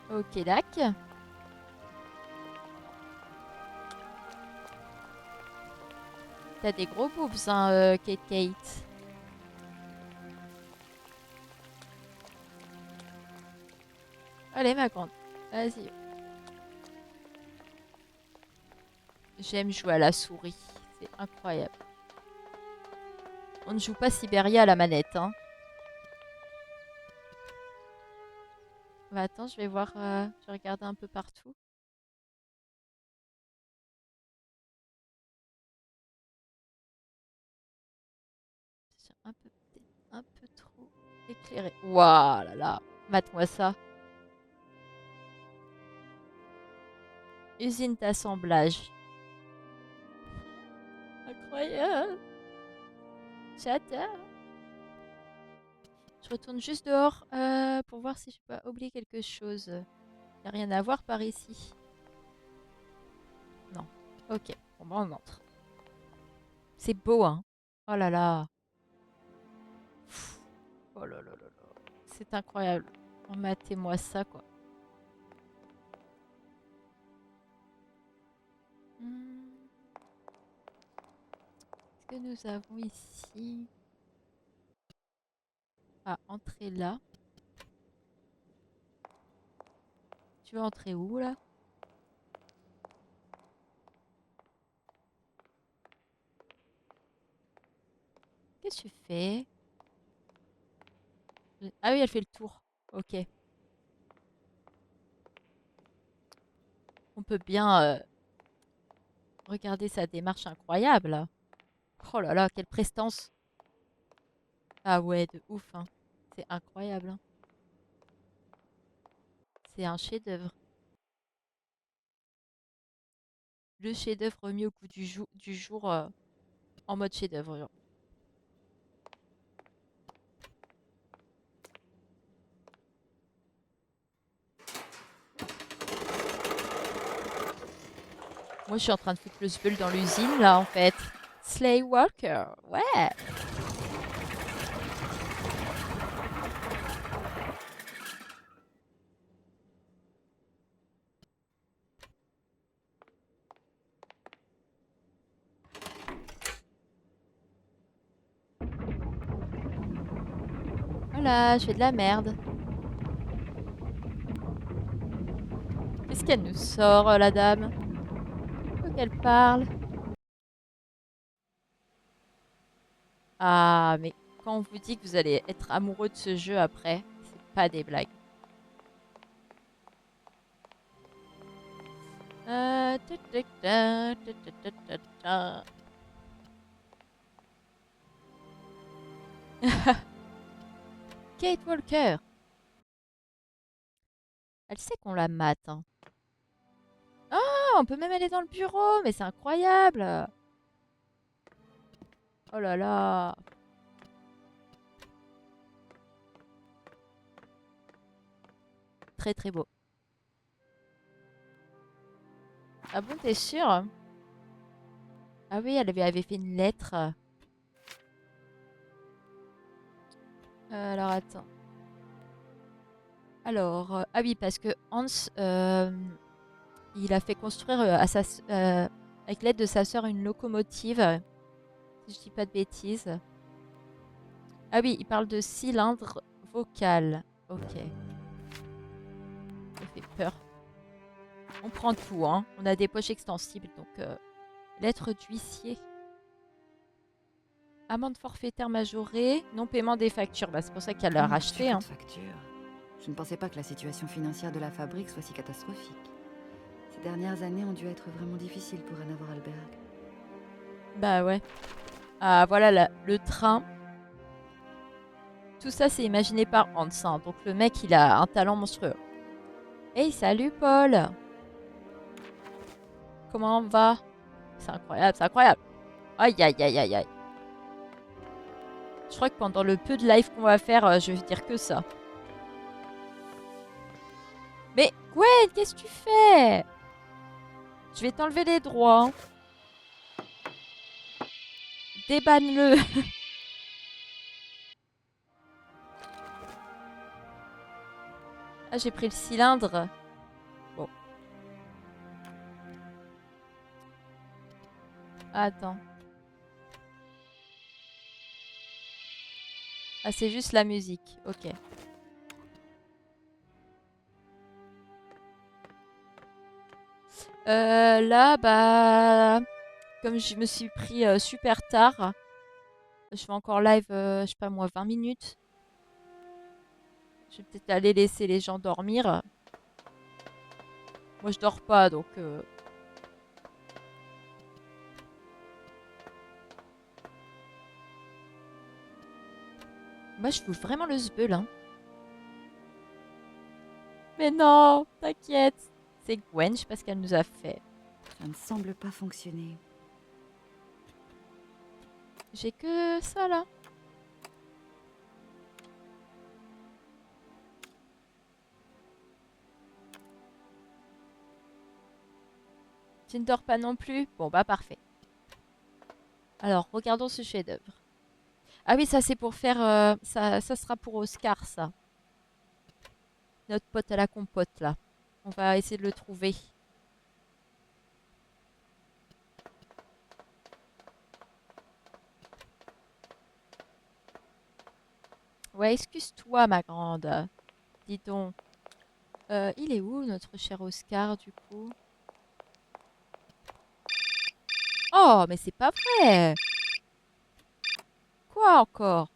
Ok, d'accord. T'as des gros boobs, hein, Kate. Allez, ma grande. Vas-y. J'aime jouer à la souris. C'est incroyable. On ne joue pas Sibéria à la manette, hein. Bah, attends, je vais voir. Je vais regarder un peu partout. C'est un peu trop éclairé. Waouh là là. Mate-moi ça. Usine d'assemblage. Incroyable. J'adore. Je retourne juste dehors pour voir si je peux pas oublier quelque chose. Il n'y a rien à voir par ici. Non. Ok. Bon, bah, on entre. C'est beau, hein. Oh là là. Pfff. Oh là là là là. C'est incroyable. Oh, matez-moi ça, quoi. Qu'est-ce que nous avons ici? Ah, entrer là. Tu veux entrer où, là? Qu'est-ce que tu fais? Ah oui, elle fait le tour. Ok. On peut bien regarder sa démarche incroyable, là. Oh là là, quelle prestance. Ah ouais, de ouf, hein. C'est incroyable, hein. C'est un chef-d'œuvre. Le chef-d'œuvre mis au goût du jour en mode chef-d'œuvre. Genre. Moi, je suis en train de foutre le spell dans l'usine, là, en fait. Slay Walker, ouais. Voilà, je fais de la merde. Qu'est-ce qu'elle nous sort, la dame? Faut qu'elle parle. Ah, mais quand on vous dit que vous allez être amoureux de ce jeu après, c'est pas des blagues. Kate Walker. Elle sait qu'on la mate. Hein. Oh, on peut même aller dans le bureau, mais c'est incroyable. Oh là là. Très très beau. Ah bon, t'es sûr? Ah oui, elle avait fait une lettre. Alors attends. Alors, ah oui, parce que Hans, il a fait construire avec l'aide de sa sœur une locomotive. Si je dis pas de bêtises. Ah oui, il parle de cylindre vocal. Ok. fait peur. On prend tout, hein. On a des poches extensibles, donc lettre d'huissier. Amende forfaitaire majorée, non paiement des factures. Bah, c'est pour ça qu'elle l'a racheté. Hein. Je ne pensais pas que la situation financière de la fabrique soit si catastrophique. Ces dernières années ont dû être vraiment difficiles pour Anna Vorarlberg. Bah ouais. Ah voilà le train. Tout ça c'est imaginé par Hans. Hein. Donc le mec il a un talent monstrueux. Hey salut Paul. Comment on va? C'est incroyable, c'est incroyable. Aïe aïe aïe aïe aïe. Je crois que pendant le peu de live qu'on va faire, je vais dire que ça. Mais Gwen, qu'est-ce que tu fais? Je vais t'enlever les droits. Hein. Débanne-le. Ah, j'ai pris le cylindre. Bon. Attends. Ah, c'est juste la musique. Ok. Là, bah... Comme je me suis pris super tard, je fais encore live, je sais pas moi, 20 minutes. Je vais peut-être aller laisser les gens dormir. Moi, je dors pas, donc... Moi, je fous vraiment le zbeul, hein. Mais non, t'inquiète. C'est Gwen, je sais pas ce qu'elle nous a fait. Ça ne semble pas fonctionner. J'ai que ça, là. Tu ne dors pas non plus? Bon, bah, parfait. Alors, regardons ce chef-d'œuvre. Ah oui, ça, c'est pour faire... ça sera pour Oscar, ça. Notre pote à la compote, là. On va essayer de le trouver. Ouais, excuse-toi, ma grande. Dis donc. Il est où, notre cher Oscar, du coup? Oh, mais c'est pas vrai! Quoi encore?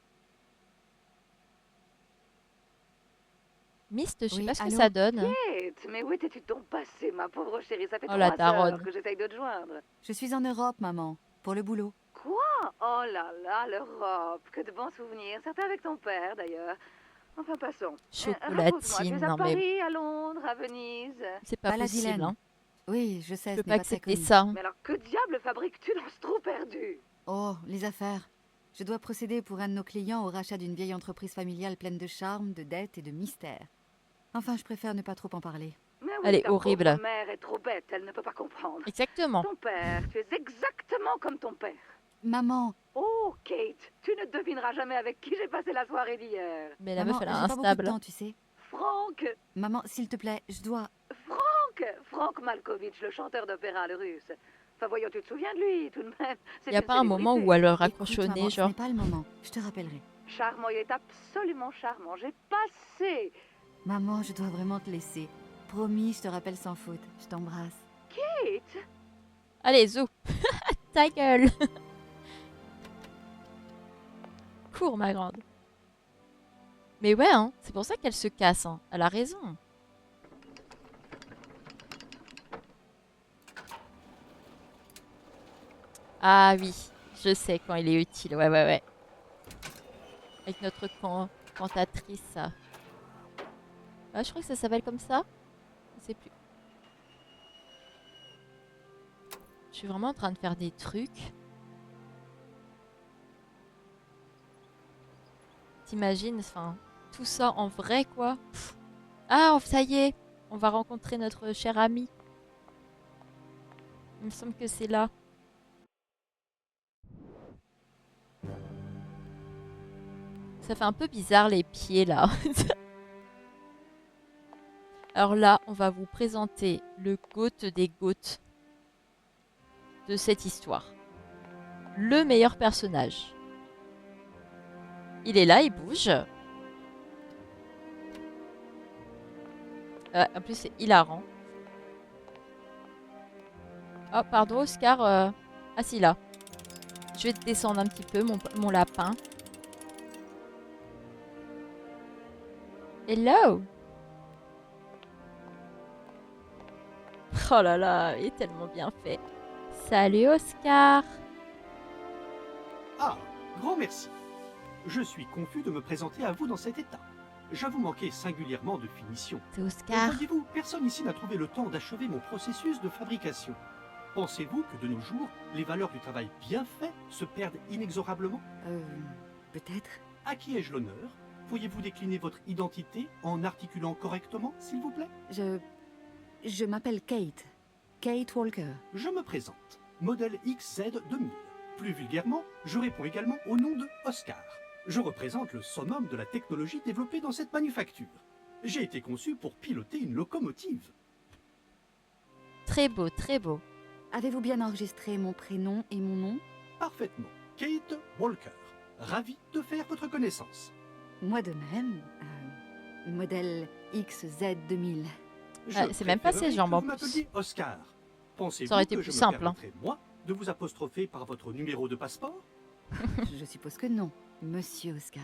Mist, je sais pas ce que ça donne. Kate, mais où étais-tu donc passée, ma pauvre chérie? Ça fait Oh, la 3 daronne. heures que j'essaye de te joindre. Je suis en Europe, maman, pour le boulot. Quoi? Oh là là, l'Europe. Que de bons souvenirs. Certains avec ton père, d'ailleurs. Enfin, passons. Raconte-moi, tu Chocolatine, es à non Paris, mais à Londres, à Venise? c'est pas possible, hein. Oui, je sais, Je peux ce pas n'est pas très accepter connu. ça. Mais alors, que diable fabriques-tu dans ce trou perdu? Oh, les affaires. Je dois procéder pour un de nos clients au rachat d'une vieille entreprise familiale pleine de charme, de dettes et de mystères. Enfin, je préfère ne pas trop en parler. Mais oui, Elle est ta horrible. pauvre mère est trop bête, elle ne peut pas comprendre. Exactement. Ton père, tu es exactement comme ton père. Maman! Oh, Kate, tu ne devineras jamais avec qui j'ai passé la soirée d'hier. Mais la Maman, meuf, elle j'ai a pas beaucoup de instable. temps, tu sais. Franck, Maman, s'il te plaît, je dois... Franck Malkovich, le chanteur d'opéra, le russe. Enfin, voyons, tu te souviens de lui, tout de même. Y a pas un moment où elle raccroche au Écoute, nez, maman, ce genre. n'est pas le moment. Je te rappellerai. Charmant, il est absolument charmant. J'ai passé. Maman, je dois vraiment te laisser. Promis, je te rappelle sans faute. Je t'embrasse. Kate, Allez, zou. Ta gueule. Cours, ma grande. Mais ouais, hein. C'est pour ça qu'elle se casse, hein. Elle a raison. Ah oui, je sais quand il est utile. Ouais, ouais, ouais. Avec notre cantatrice. Ah, je crois que ça s'appelle comme ça. Je sais plus. Je suis vraiment en train de faire des trucs. T'imagines, enfin, tout ça en vrai, quoi. Pff. Ah, ça y est, on va rencontrer notre cher ami. Il me semble que c'est là. Ça fait un peu bizarre les pieds là. Alors là, on va vous présenter le GOAT des GOAT de cette histoire. Le meilleur personnage. Il est là, il bouge. En plus, c'est hilarant. Oh, pardon, Oscar. Ah, si, là. Je vais te descendre un petit peu, mon lapin. Hello! Oh là là, il est tellement bien fait. Salut, Oscar! Ah, grand merci. Je suis confus de me présenter à vous dans cet état. J'avoue manquer singulièrement de finition. C'est Oscar. Voyez-vous, personne ici n'a trouvé le temps d'achever mon processus de fabrication. Pensez-vous que de nos jours, les valeurs du travail bien fait se perdent inexorablement? Peut-être. À qui ai-je l'honneur? Pourriez-vous décliner votre identité en articulant correctement, s'il vous plaît? Je m'appelle Kate. Kate Walker. Je me présente. Modèle XZ 2000. Plus vulgairement, je réponds également au nom de Oscar. Je représente le summum de la technologie développée dans cette manufacture. J'ai été conçu pour piloter une locomotive. Très beau, très beau. Avez-vous bien enregistré mon prénom et mon nom? Parfaitement. Kate Walker. Ravi de faire votre connaissance. Moi de même. Modèle XZ 2000. C'est même pas ses jambes en plus. Oscar. Pensez-vous Ça aurait été que plus je simple. me permettrais, moi, de vous apostropher par votre numéro de passeport? Je suppose que non, Monsieur Oscar.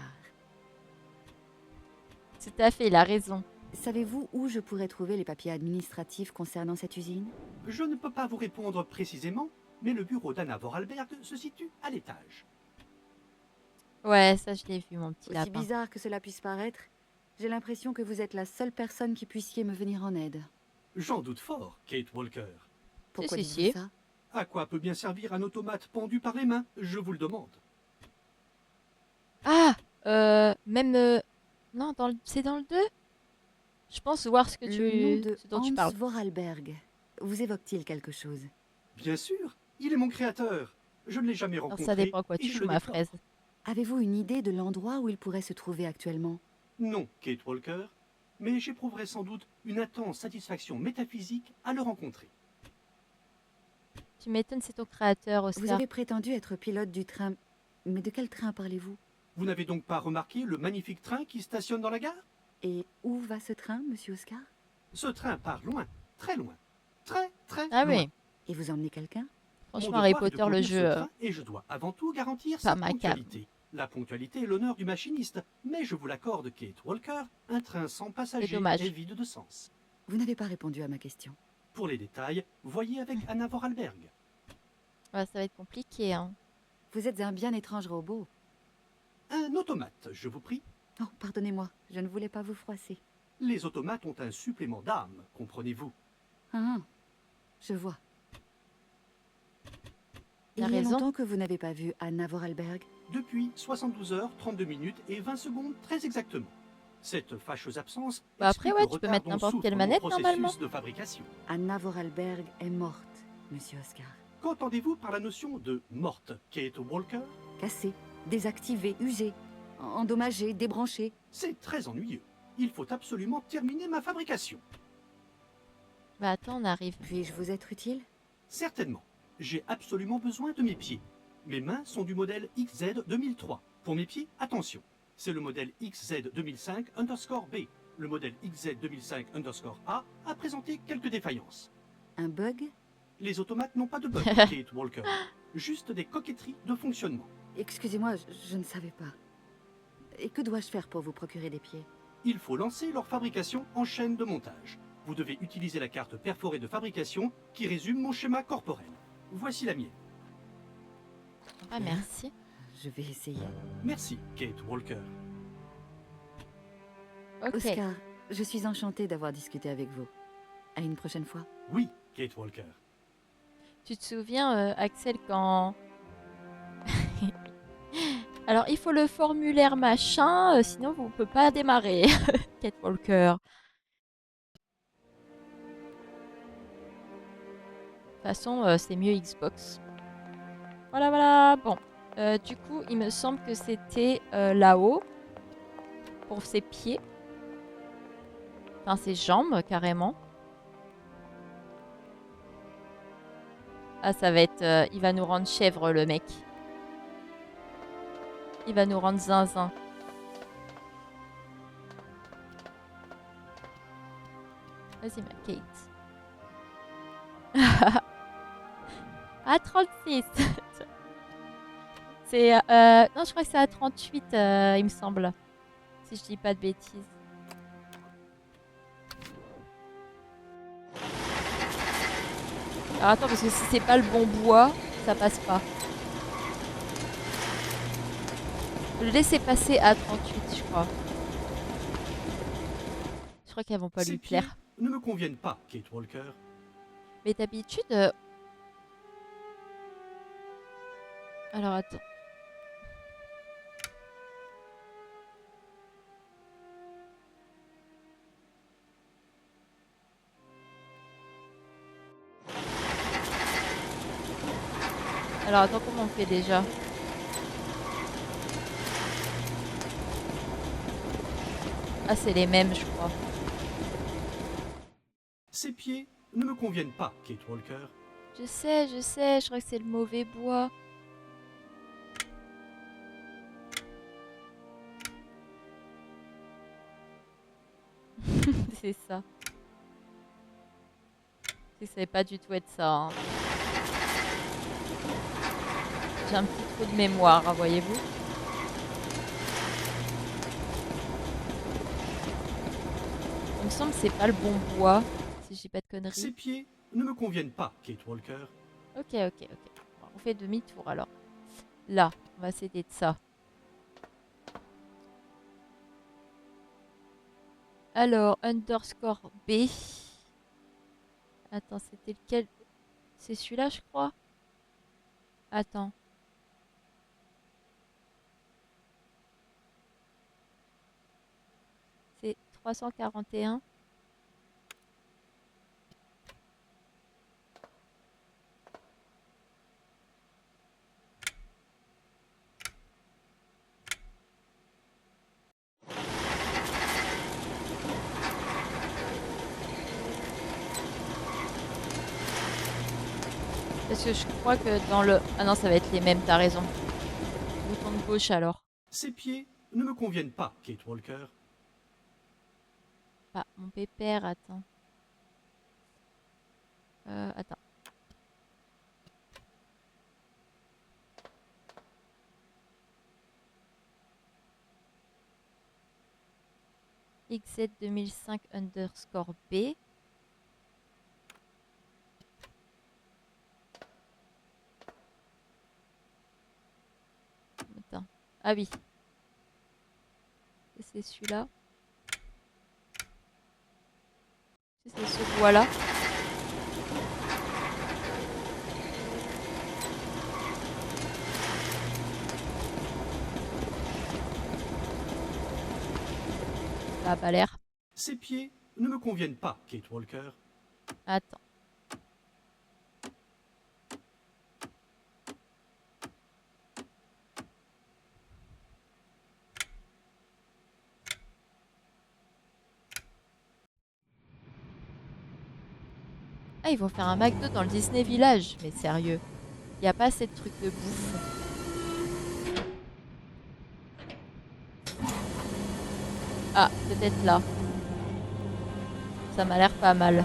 Tout à fait, il a raison. Savez-vous où je pourrais trouver les papiers administratifs concernant cette usine? Je ne peux pas vous répondre précisément, mais le bureau d'Anna Vorarlberg se situe à l'étage. Ouais, ça je l'ai vu, mon petit Aussi lapin. bizarre que cela puisse paraître, j'ai l'impression que vous êtes la seule personne qui puissiez me venir en aide. J'en doute fort, Kate Walker. Pourquoi Si, dites-vous si. ça? À quoi peut bien servir un automate pendu par les mains? Je vous le demande. Ah, même... Non, c'est dans le 2. Je pense voir ce Le nom de dont tu Hans parles. Vorarlberg vous évoque-t-il quelque chose? Bien sûr, il est mon créateur. Je ne l'ai jamais Alors, rencontré. ça dépend quoi et tu je joues, le ma déplore. fraise. Avez-vous une idée de l'endroit où il pourrait se trouver actuellement? Non, Kate Walker, mais j'éprouverai sans doute une intense satisfaction métaphysique à le rencontrer. Tu m'étonnes, c'est ton créateur, Vous Oscar. avez prétendu être pilote du train. Mais de quel train parlez-vous? Vous n'avez donc pas remarqué le magnifique train qui stationne dans la gare? Et où va ce train, Monsieur Oscar? Ce train part loin, très loin. Très, très Ah loin. oui. Et vous emmenez quelqu'un? Franchement, Mon Harry devoir est de Potter, le conduire jeu... ce train, et je dois avant tout garantir pas sa macabre. ponctualité. La ponctualité est l'honneur du machiniste, mais je vous l'accorde, Kate Walker, un train sans passagers dommage. est vide de sens. Vous n'avez pas répondu à ma question. Pour les détails, voyez avec Anna Vorarlberg. Ouais, ça va être compliqué, hein. Vous êtes un bien étrange robot. Un automate, je vous prie. Oh, pardonnez-moi, je ne voulais pas vous froisser. Les automates ont un supplément d'âme, comprenez-vous. Ah, je vois. Il y T'as a raison. longtemps que vous n'avez pas vu Anna Vorarlberg? Depuis 72 heures, 32 minutes et 20 secondes très exactement. Cette fâcheuse absence Bah après, explique ouais, le tu peux retard mettre dont n'importe souffre quelle mon manette, processus normalement. de fabrication. Anna Vorarlberg est morte, Monsieur Oscar. Qu'entendez-vous par la notion de morte, Kate Walker? Cassée, désactivée, usée, endommagée, débranchée. C'est très ennuyeux. Il faut absolument terminer ma fabrication. Bah attends, on arrive. Puis-je vous être utile? Certainement. J'ai absolument besoin de mes pieds. Mes mains sont du modèle XZ 2003. Pour mes pieds, attention. C'est le modèle XZ 2005_B. Le modèle XZ 2005_A a présenté quelques défaillances. Un bug? Les automates n'ont pas de bug, Kate Walker. Juste des coquetteries de fonctionnement. Excusez-moi, je ne savais pas. Et que dois-je faire pour vous procurer des pieds? Il faut lancer leur fabrication en chaîne de montage. Vous devez utiliser la carte perforée de fabrication qui résume mon schéma corporel. Voici la mienne. Ah, merci. Je vais essayer. Merci, Kate Walker. Ok. Oscar, je suis enchantée d'avoir discuté avec vous. À une prochaine fois. Oui, Kate Walker. Tu te souviens, Axel, quand... Alors, il faut le formulaire machin, sinon vous ne pouvez pas démarrer. Kate Walker. De toute façon, c'est mieux Xbox. Voilà, voilà. Bon. Du coup, il me semble que c'était là-haut. Pour ses pieds. Enfin, ses jambes, carrément. Ah, ça va être... il va nous rendre chèvre, le mec. Il va nous rendre zinzin. Vas-y, ma Kate. À 36. C'est... non, je crois que c'est à 38, il me semble. Si je dis pas de bêtises. Alors attends, parce que si c'est pas le bon bois, ça passe pas. Le laisser passer à 38, je crois. Je crois qu'elles vont pas lui Ces pieds plaire. ne me conviennent pas, Kate Walker. Mais d'habitude... Alors attends. Alors attends, comment on fait déjà? Ah, c'est les mêmes, je crois. Ces pieds ne me conviennent pas, Kate Walker. Je sais, je crois que c'est le mauvais bois. C'est ça. Ça savait pas du tout être ça. Hein. J'ai un petit trou de mémoire, hein, voyez-vous. Il me semble que c'est pas le bon bois, si je dis pas de conneries. Ces pieds ne me conviennent pas, Kate Walker. Ok. Bon, on fait demi-tour alors. Là, on va s'aider de ça. Alors, underscore B. Attends, c'était lequel? C'est celui-là, je crois. Attends. C'est 341. Parce que je crois que dans le... Ah non, ça va être les mêmes, t'as raison. Bouton de gauche alors. Ces pieds ne me conviennent pas, Kate Walker. Ah, mon pépère, attends. Attends. XZ 2005 underscore B. Attends. Ah oui. C'est celui-là. C'est ce bois-là. Ça a pas l'air. Ces pieds ne me conviennent pas, Kate Walker. Attends. Ah, ils vont faire un McDo dans le Disney Village. Mais sérieux. Il n'y a pas assez de trucs de bouffe. Ah, peut-être là. Ça m'a l'air pas mal.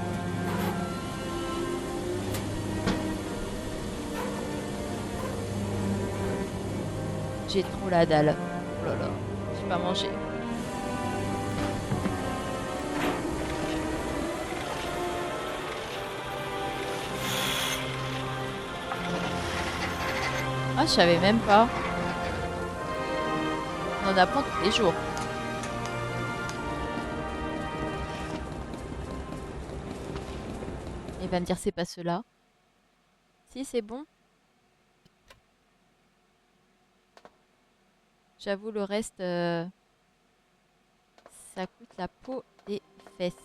J'ai trop la dalle. Oh là là, j'ai pas mangé. Ah, je savais même pas. On en apprend tous les jours. Il va me dire c'est pas cela. Si, c'est bon. J'avoue, le reste, ça coûte la peau des fesses.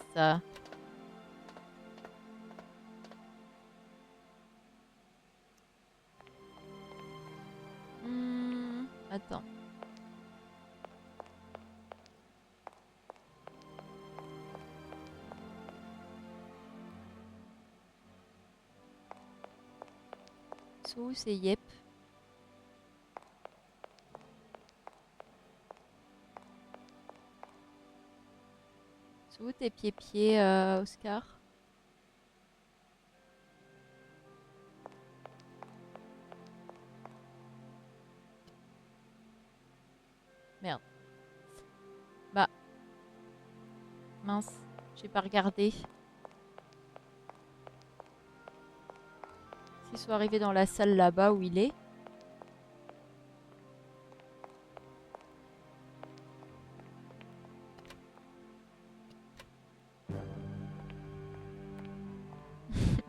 Attends. Sous, c'est yep. C'est où tes pieds, Oscar? Merde. Bah. Mince, j'ai pas regardé. S'ils sont arrivés dans la salle là-bas où il est.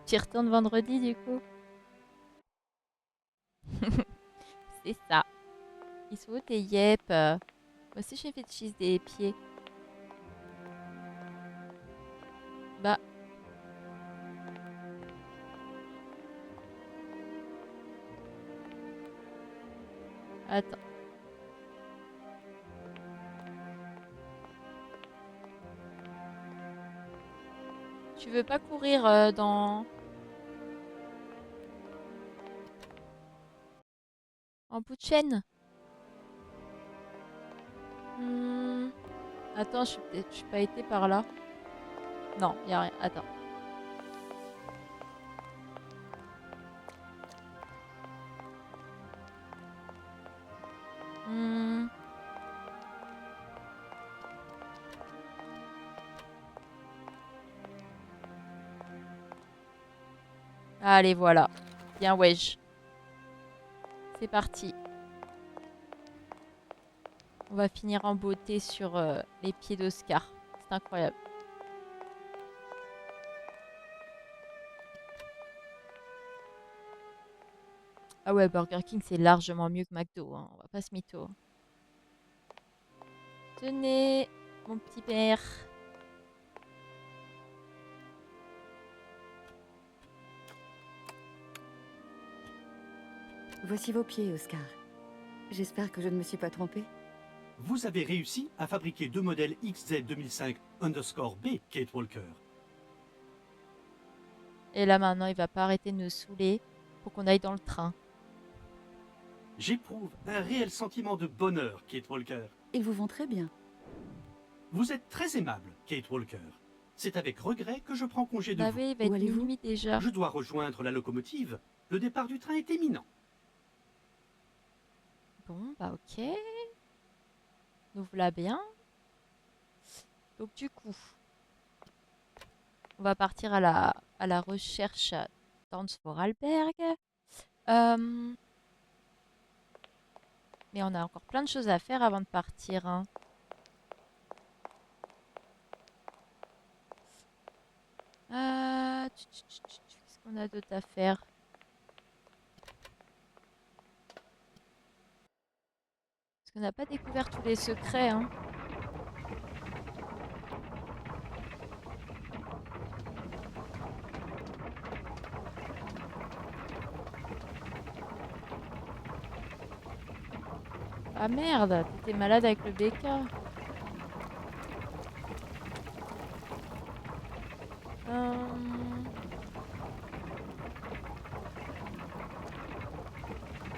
Tu y retournes vendredi du coup? C'est ça. Ils sont où tes yep? Moi aussi j'ai fait des pieds. Bah. Attends. Tu veux pas courir dans... En bout de chaîne? Attends, je suis pas été par là. Non, y a rien. Attends. Allez, voilà. Bien, wesh. C'est parti. On va finir en beauté sur les pieds d'Oscar. C'est incroyable. Ah ouais, Burger King, c'est largement mieux que McDo. Hein. On va pas se mytho. Tenez, mon petit père. Voici vos pieds, Oscar. J'espère que je ne me suis pas trompée. Vous avez réussi à fabriquer 2 modèles XZ 2005_B, Kate Walker. Et là maintenant, il va pas arrêter de nous saouler pour qu'on aille dans le train. J'éprouve un réel sentiment de bonheur, Kate Walker. Ils vous vont très bien. Vous êtes très aimable, Kate Walker. C'est avec regret que je prends congé de Bah vous. oui, il va être minuit déjà. Je dois rejoindre la locomotive. Le départ du train est imminent. Bon, bah ok. Nous voilà bien. Donc du coup, on va partir à la recherche d'Hans Vorarlberg. Mais on a encore plein de choses à faire avant de partir. Hein. Qu'est-ce qu'on a d'autre à faire? Parce qu'on n'a pas découvert tous les secrets. Hein. Ah merde, t'étais malade avec le BK.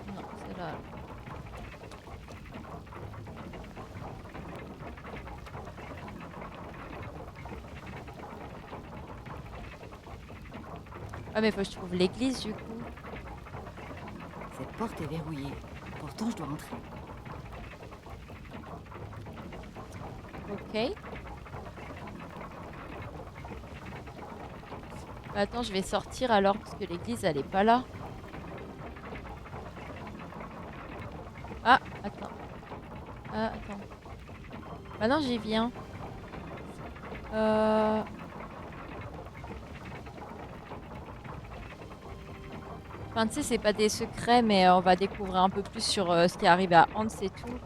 Non, c'est là. Ah mais faut que je trouve l'église du coup. Cette porte est verrouillée. Pourtant, je dois entrer. Ok. Bah, attends, je vais sortir alors parce que l'église elle est pas là. Ah, attends. Ah, attends. Maintenant j'y viens. Enfin, tu sais, c'est pas des secrets, mais on va découvrir un peu plus sur ce qui arrive à Hans et tout.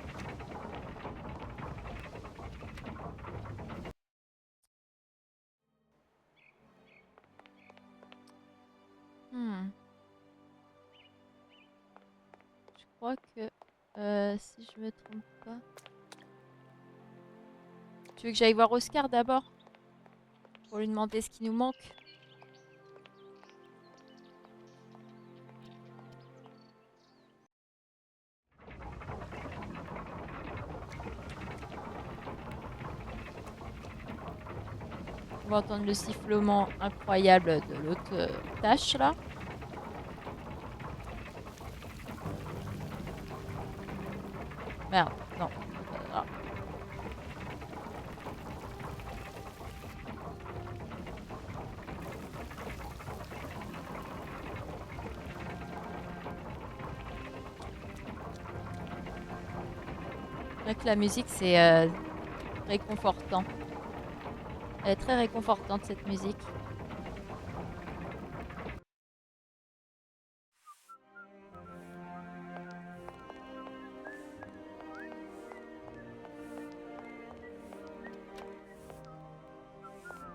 Je crois que si je me trompe pas. Tu veux que j'aille voir Oscar d'abord? Pour lui demander ce qui nous manque? On va entendre le sifflement incroyable de l'autre tâche là. Merde, non. Ah. C'est vrai que la musique c'est réconfortant. Elle est très réconfortante cette musique.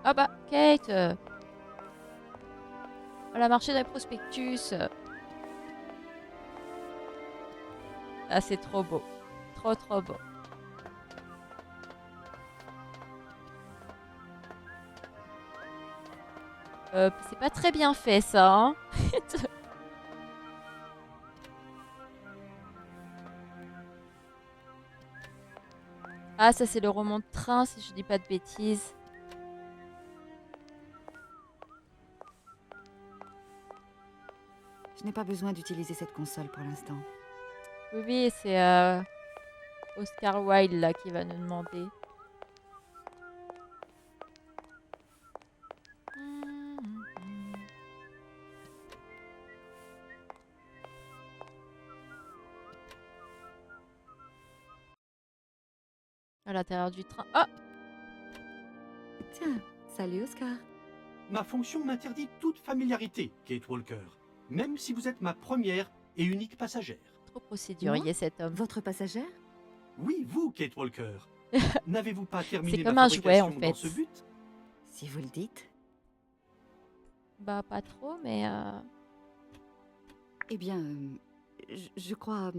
Ah bah, Kate elle a marché dans les prospectus. Ah, c'est trop beau. Trop, trop beau. C'est pas très bien fait, ça, hein. Ah, ça, c'est le roman de train, si je dis pas de bêtises. Je n'ai pas besoin d'utiliser cette console pour l'instant. Oui, oui, c'est Oscar Wilde, là, qui va nous demander. À l'intérieur du train. Ah! Tiens, salut Oscar. Ma fonction m'interdit toute familiarité, Kate Walker, même si vous êtes ma première et unique passagère. Trop procédurier cet homme. Votre passagère? Oui, vous, Kate Walker. N'avez-vous pas terminé C'est comme ma un jouet, en fabrication fait. dans ce but? Si vous le dites. Bah, pas trop, mais... Eh bien, je crois...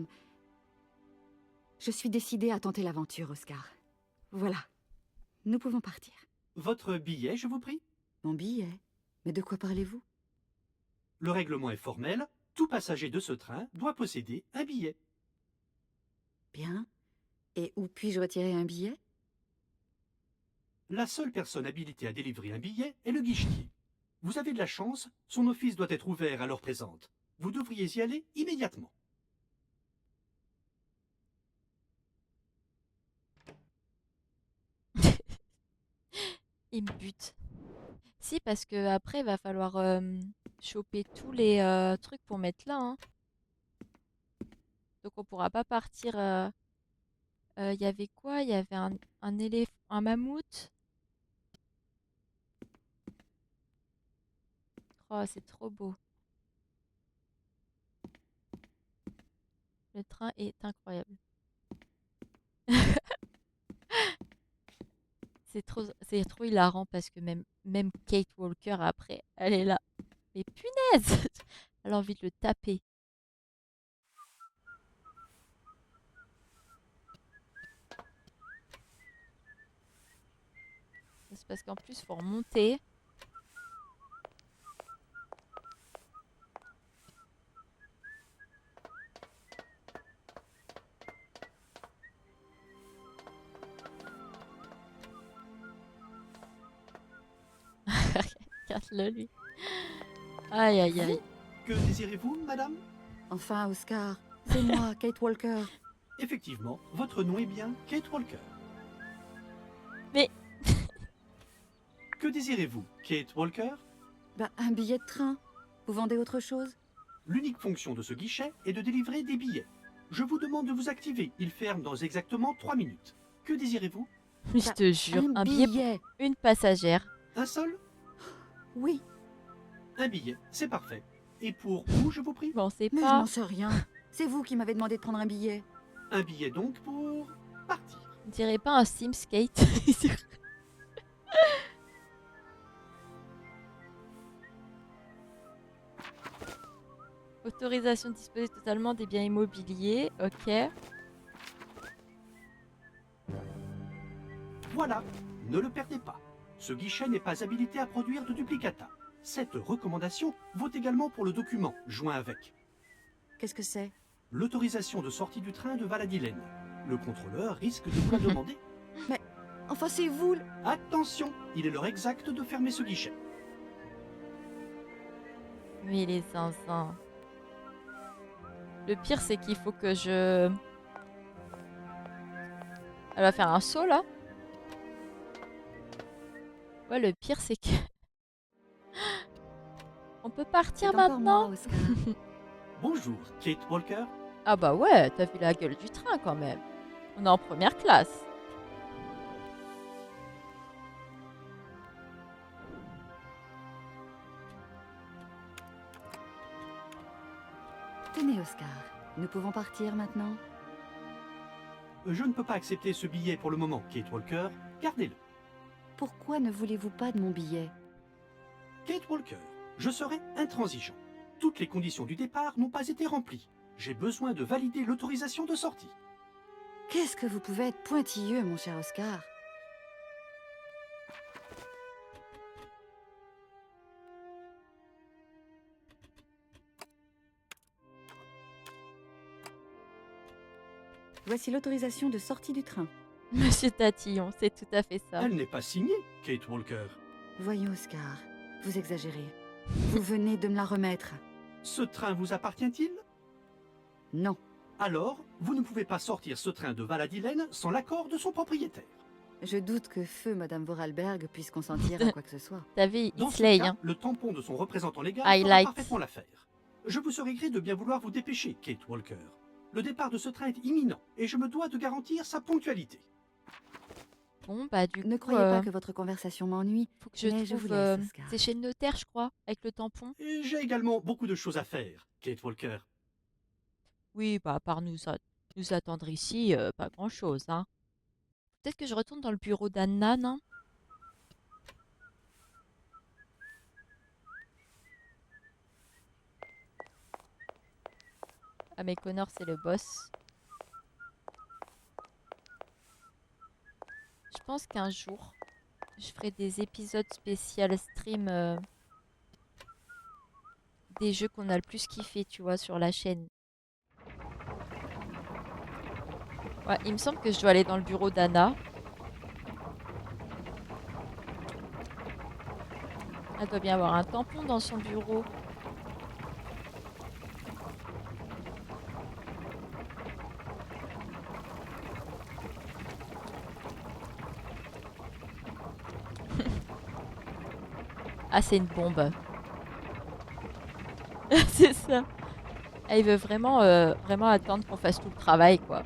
je suis décidée à tenter l'aventure, Oscar. Voilà. Nous pouvons partir. Votre billet, je vous prie? Mon billet? Mais de quoi parlez-vous? Le règlement est formel. Tout passager de ce train doit posséder un billet. Bien. Et où puis-je retirer un billet? La seule personne habilitée à délivrer un billet est le guichetier. Vous avez de la chance, son office doit être ouvert à l'heure présente. Vous devriez y aller immédiatement. Il me bute. Si, parce que après il va falloir choper tous les trucs pour mettre là. Hein. Donc on pourra pas partir. Il y avait quoi? Il y avait un éléphant, un mammouth. Oh, c'est trop beau. Le train est incroyable. C'est trop hilarant parce que même Kate Walker après, elle est là. Mais punaise! Elle a envie de le taper. C'est parce qu'en plus, faut remonter. Regarde-le, lui. Aïe, aïe, aïe. Que désirez-vous, madame? Enfin, Oscar, c'est moi, Kate Walker. Effectivement, votre nom est bien Kate Walker. Mais... Que désirez-vous, Kate Walker? Bah, un billet de train. Vous vendez autre chose? L'unique fonction de ce guichet est de délivrer des billets. Je vous demande de vous activer. Il ferme dans exactement 3 minutes. Que désirez-vous? Je te jure, un billet pour une passagère. Un seul? Oui. Un billet, c'est parfait. Et pour où, je vous prie? Bon, c'est Mais pas... je n'en sais rien. C'est vous qui m'avez demandé de prendre un billet. Un billet donc pour partir. On dirait pas un Sims, Kate. Autorisation de disposer totalement des biens immobiliers. Ok. Voilà, ne le perdez pas. Ce guichet n'est pas habilité à produire de duplicata. Cette recommandation vaut également pour le document joint avec. Qu'est-ce que c'est? L'autorisation de sortie du train de Valadilène. Le contrôleur risque de vous la demander. Mais Enfin, c'est vous. Attention, il est l'heure exacte de fermer ce guichet. Oui, les zinzins. Le pire, c'est qu'il faut que je... Elle va faire un saut, là. Ouais, le pire, c'est que... On peut partir maintenant. Bonjour, Kate Walker. Ah bah ouais, t'as vu la gueule du train, quand même. On est en première classe. Tenez, Oscar. Nous pouvons partir maintenant? Je ne peux pas accepter ce billet pour le moment, Kate Walker. Gardez-le. Pourquoi ne voulez-vous pas de mon billet? Kate Walker, je serai intransigeant. Toutes les conditions du départ n'ont pas été remplies. J'ai besoin de valider l'autorisation de sortie. Qu'est-ce que vous pouvez être pointilleux, mon cher Oscar? Voici l'autorisation de sortie du train. Monsieur Tatillon, c'est tout à fait ça. Elle n'est pas signée, Kate Walker. Voyons, Oscar, vous exagérez. Vous venez de me la remettre. Ce train vous appartient-il? Non. Alors, vous ne pouvez pas sortir ce train de Valadilène sans l'accord de son propriétaire. Je doute que feu Madame Vorarlberg puisse consentir à quoi que ce soit. T'as vu, Dans ce Islay, cas, hein. le tampon de son représentant légal Highlight. fera parfaitement l'affaire. Je vous serai gré de bien vouloir vous dépêcher, Kate Walker. Le départ de ce train est imminent et je me dois de garantir sa ponctualité. Bon, bah du coup... Ne croyez pas que votre conversation m'ennuie. Faut que je mais trouve... vous laisse, Oscar. c'est chez le notaire, je crois, avec le tampon. Et j'ai également beaucoup de choses à faire, Kate Walker. Oui, bah à part nous attendre ici, pas grand-chose, hein. Peut-être que je retourne dans le bureau d'Anna, non? Ah mais Connor, c'est le boss. Je pense qu'un jour, je ferai des épisodes spécial stream des jeux qu'on a le plus kiffé, tu vois, sur la chaîne. Ouais, il me semble que je dois aller dans le bureau d'Anna. Elle doit bien avoir un tampon dans son bureau. Ah, c'est une bombe. C'est ça. Ah, il veut vraiment, vraiment attendre qu'on fasse tout le travail, quoi.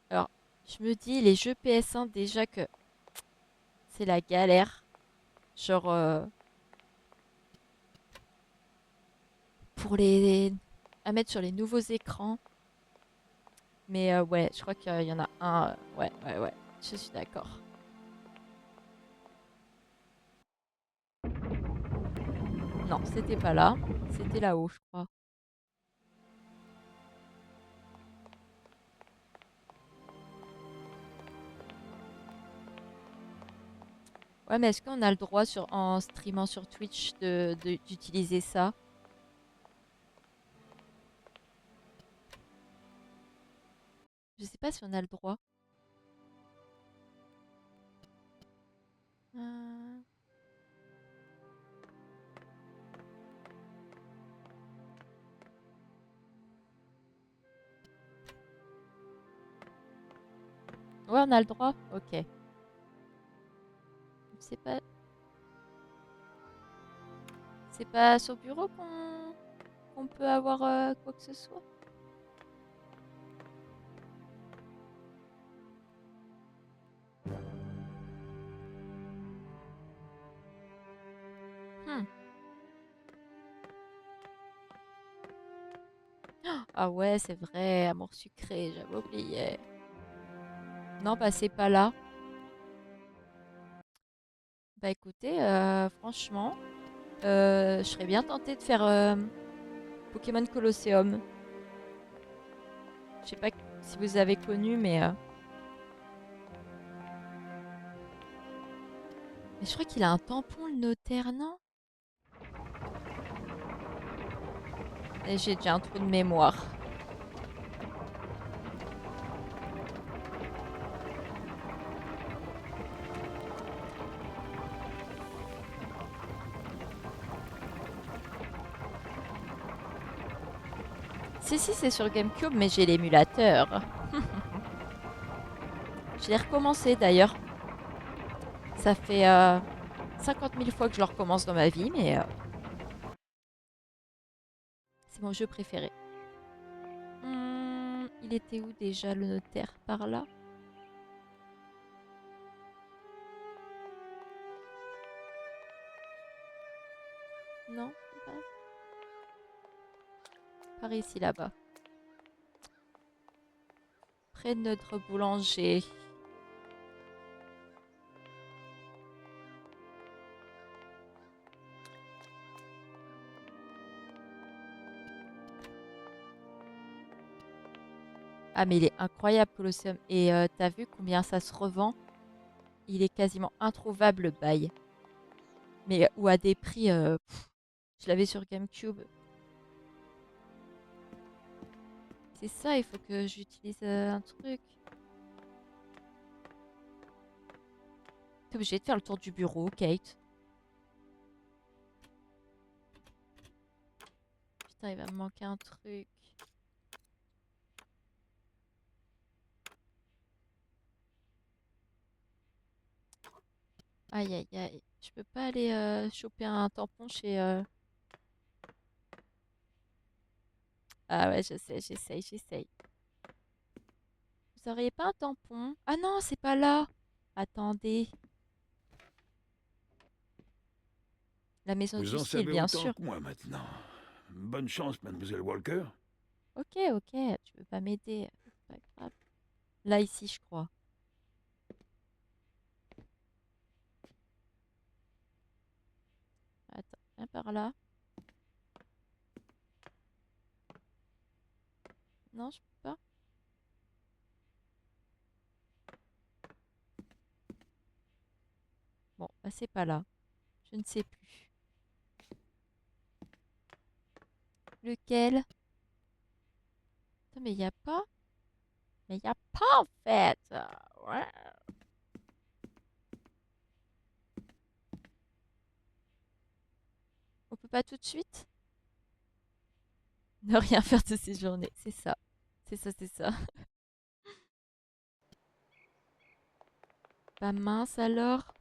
Alors, je me dis, les jeux PS1, déjà que c'est la galère. Genre, pour à mettre sur les nouveaux écrans. Mais ouais, je crois qu'il y en a un. Ouais, je suis d'accord. Non, c'était pas là. C'était là-haut, je crois. Ouais, mais est-ce qu'on a le droit en streamant sur Twitch d'utiliser ça? Je sais pas si on a le droit. Ouais, on a le droit? Ok. C'est pas... C'est pas sur bureau qu'on peut avoir quoi que ce soit? Ah ouais, c'est vrai, amour sucré, j'avais oublié. Non, bah c'est pas là. Bah écoutez, franchement, je serais bien tentée de faire Pokémon Colosseum. Je sais pas si vous avez connu, mais je crois qu'il a un tampon, le notaire, non? Et j'ai déjà un trou de mémoire. Si, c'est sur GameCube, mais j'ai l'émulateur. Je l'ai recommencé d'ailleurs. Ça fait 50 000 fois que je le recommence dans ma vie, mais c'est mon jeu préféré. Il était où déjà le notaire? Par là? Non, pas. Par ici, là-bas. Près de notre boulanger. Ah, mais il est incroyable, Colosseum. Et t'as vu combien ça se revend? Il est quasiment introuvable, bail. Mais ou à des prix... je l'avais sur GameCube. C'est ça, il faut que j'utilise un truc. T'es obligé de faire le tour du bureau, Kate. Putain, il va me manquer un truc. Aïe, aïe, aïe. Je peux pas aller choper un tampon chez... Ah ouais, je sais, j'essaye. Vous auriez pas un tampon? Ah non, c'est pas là. Attendez. La maison Vous du en style, savez bien autant sûr. que moi maintenant. Bonne chance, mademoiselle Walker. Ok, tu veux pas m'aider. C'est pas grave. Là, ici, je crois. Attends, viens par là. Non, je peux pas. Bon, bah, c'est pas là. Je ne sais plus. Lequel? Attends, mais il n'y a pas. Mais il n'y a pas, en fait. Ouais. On peut pas tout de suite? Ne rien faire de ces journées. C'est ça. C'est ça. Pas mince alors.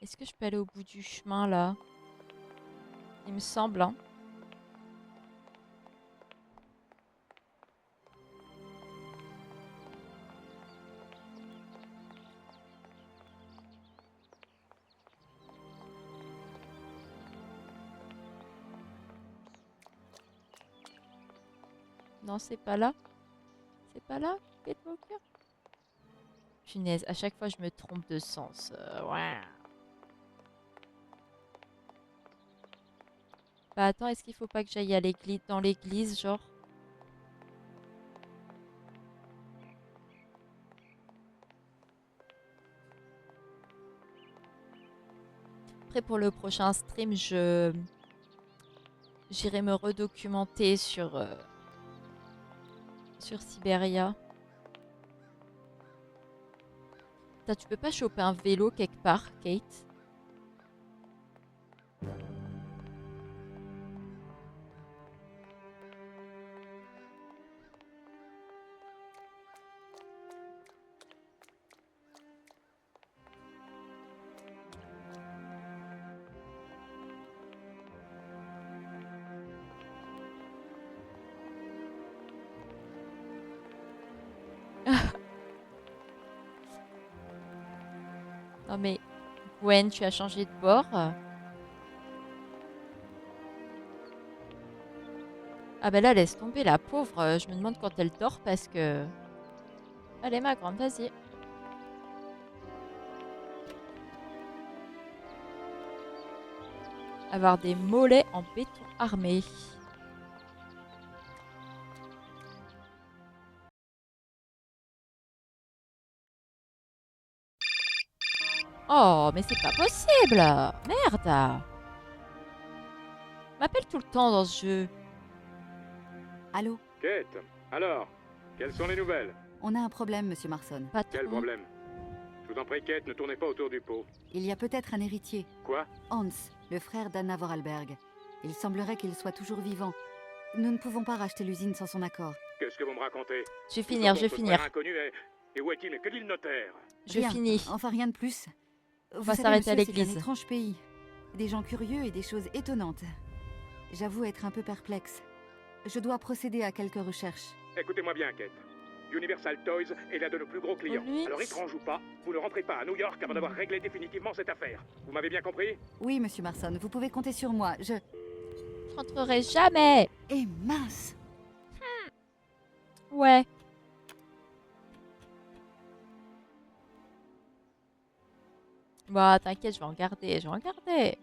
Est-ce que je peux aller au bout du chemin là? Il me semble, hein. Non, c'est pas là. C'est pas là, Kate Walker? Punaise, à chaque fois je me trompe de sens. Ouais. Bah attends, est-ce qu'il faut pas que j'aille à l'église, dans l'église, genre? Après, pour le prochain stream, j'irai me redocumenter sur Siberia. Putain, tu peux pas choper un vélo quelque part, Kate? Non mais, Gwen, tu as changé de bord? Ah bah là, laisse tomber la pauvre. Je me demande quand elle dort parce que... Allez ma grande, vas-y. Avoir des mollets en béton armé. Oh, mais c'est pas possible! Merde! M'appelle tout le temps dans ce jeu. Allô? Kate, alors, quelles sont les nouvelles? On a un problème, monsieur Marson. Quel problème? Je vous en prie, Kate, ne tournez pas autour du pot. Il y a peut-être un héritier. Quoi? Hans, le frère d'Anna Vorarlberg. Il semblerait qu'il soit toujours vivant. Nous ne pouvons pas racheter l'usine sans son accord. Qu'est-ce que vous me racontez? Je vais finir, je vais finir. Inconnu et où est-il? Que dit le notaire? Je Rien. finis. Enfin, rien de plus. On Vous va savez, s'arrêter à monsieur, c'est l'église. un étrange pays. Des gens curieux et des choses étonnantes. J'avoue être un peu perplexe. Je dois procéder à quelques recherches. Écoutez-moi bien, Kate. Universal Toys est l'un de nos plus gros clients. Lui. Alors étrange ou pas, vous ne rentrez pas à New York avant d'avoir réglé définitivement cette affaire. Vous m'avez bien compris? Oui, monsieur Marson, vous pouvez compter sur moi. Je rentrerai jamais. Eh mince! Ouais. Bah, t'inquiète, je vais en garder, je vais en garder.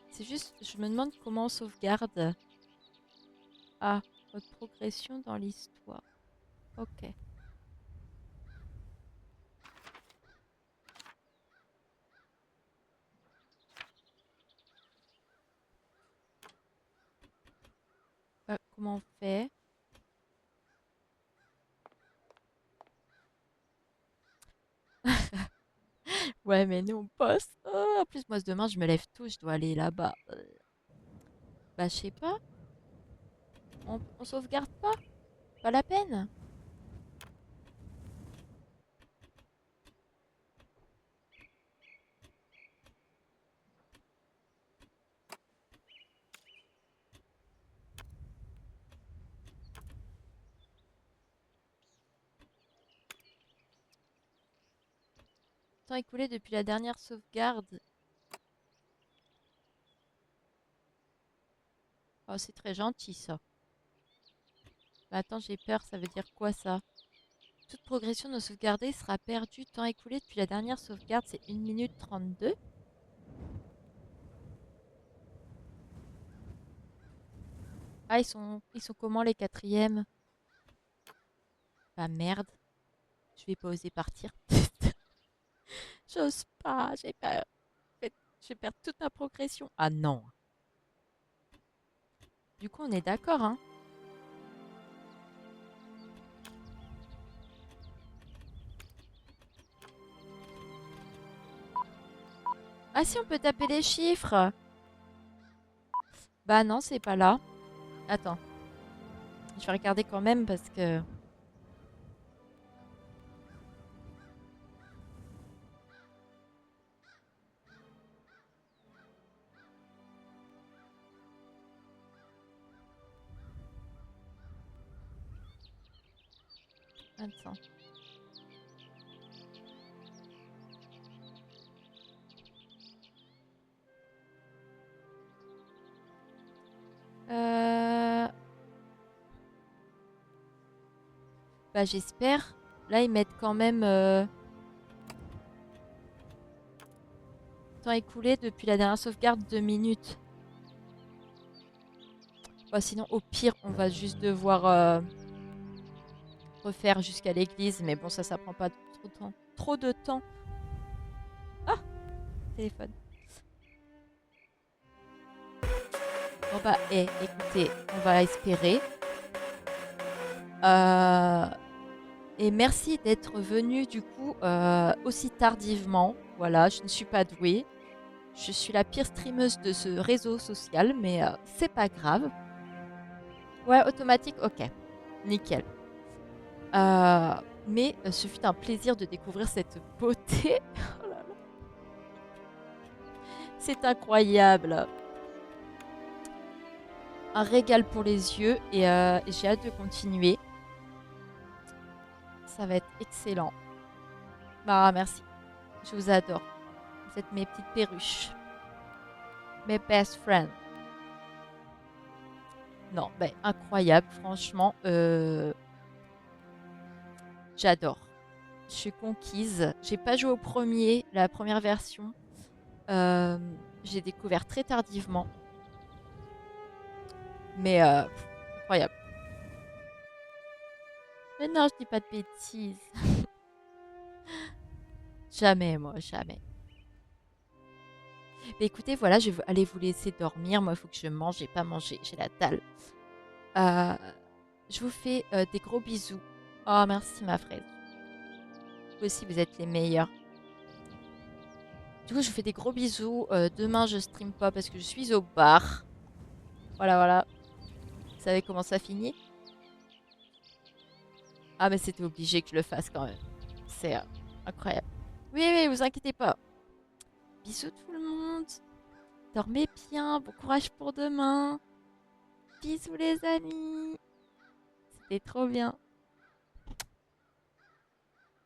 C'est juste, je me demande comment on sauvegarde. Ah, votre progression dans l'histoire. Ok. Comment on fait? Ouais, mais nous on poste. Oh, en plus, moi, demain, je me lève tôt, je dois aller là-bas. Bah, je sais pas. On sauvegarde pas? Pas la peine. Temps écoulé depuis la dernière sauvegarde. Oh, c'est très gentil ça. Bah, attends, j'ai peur, ça veut dire quoi ça? Toute progression non sauvegardée sera perdue. Temps écoulé depuis la dernière sauvegarde, c'est 1 minute 32. Ah, ils sont comment les quatrièmes? Bah merde. Je vais pas oser partir. J'ose pas, j'ai peur. Je vais perdre toute ma progression. Ah non. Du coup, on est d'accord, hein? Ah si, on peut taper les chiffres. Bah non, c'est pas là. Attends. Je vais regarder quand même parce que... Attends. Bah j'espère. Là ils mettent quand même temps écoulé depuis la dernière sauvegarde 2 minutes. Bah sinon au pire on va juste devoir refaire jusqu'à l'église. Mais bon ça prend pas trop de temps. Trop de temps. Ah, téléphone. Bon bah écoutez, on va espérer. Et merci d'être venu du coup aussi tardivement. Voilà, je ne suis pas douée. Je suis la pire streameuse de ce réseau social, mais c'est pas grave. Ouais, automatique, ok. Nickel. Mais ce fut un plaisir de découvrir cette beauté. Oh là là. C'est incroyable. Un régal pour les yeux et j'ai hâte de continuer. Ça va être excellent. Bah merci. Je vous adore. Vous êtes mes petites perruches. Mes best friends. Non, bah incroyable, franchement. J'adore. Je suis conquise. J'ai pas joué au premier, la première version. J'ai découvert très tardivement. Mais incroyable. Mais non, je dis pas de bêtises. Jamais, moi, jamais. Mais écoutez, voilà, je vais aller vous laisser dormir. Moi, il faut que je mange. J'ai pas mangé, j'ai la dalle. Je vous fais des gros bisous. Oh, merci ma fraise. Vous aussi, vous êtes les meilleurs. Du coup, je vous fais des gros bisous. Demain, je stream pas parce que je suis au bar. Voilà, voilà. Vous savez comment ça finit? Ah, mais c'était obligé que je le fasse quand même. C'est incroyable. Oui, oui, vous inquiétez pas. Bisous tout le monde. Dormez bien. Bon courage pour demain. Bisous les amis. C'était trop bien.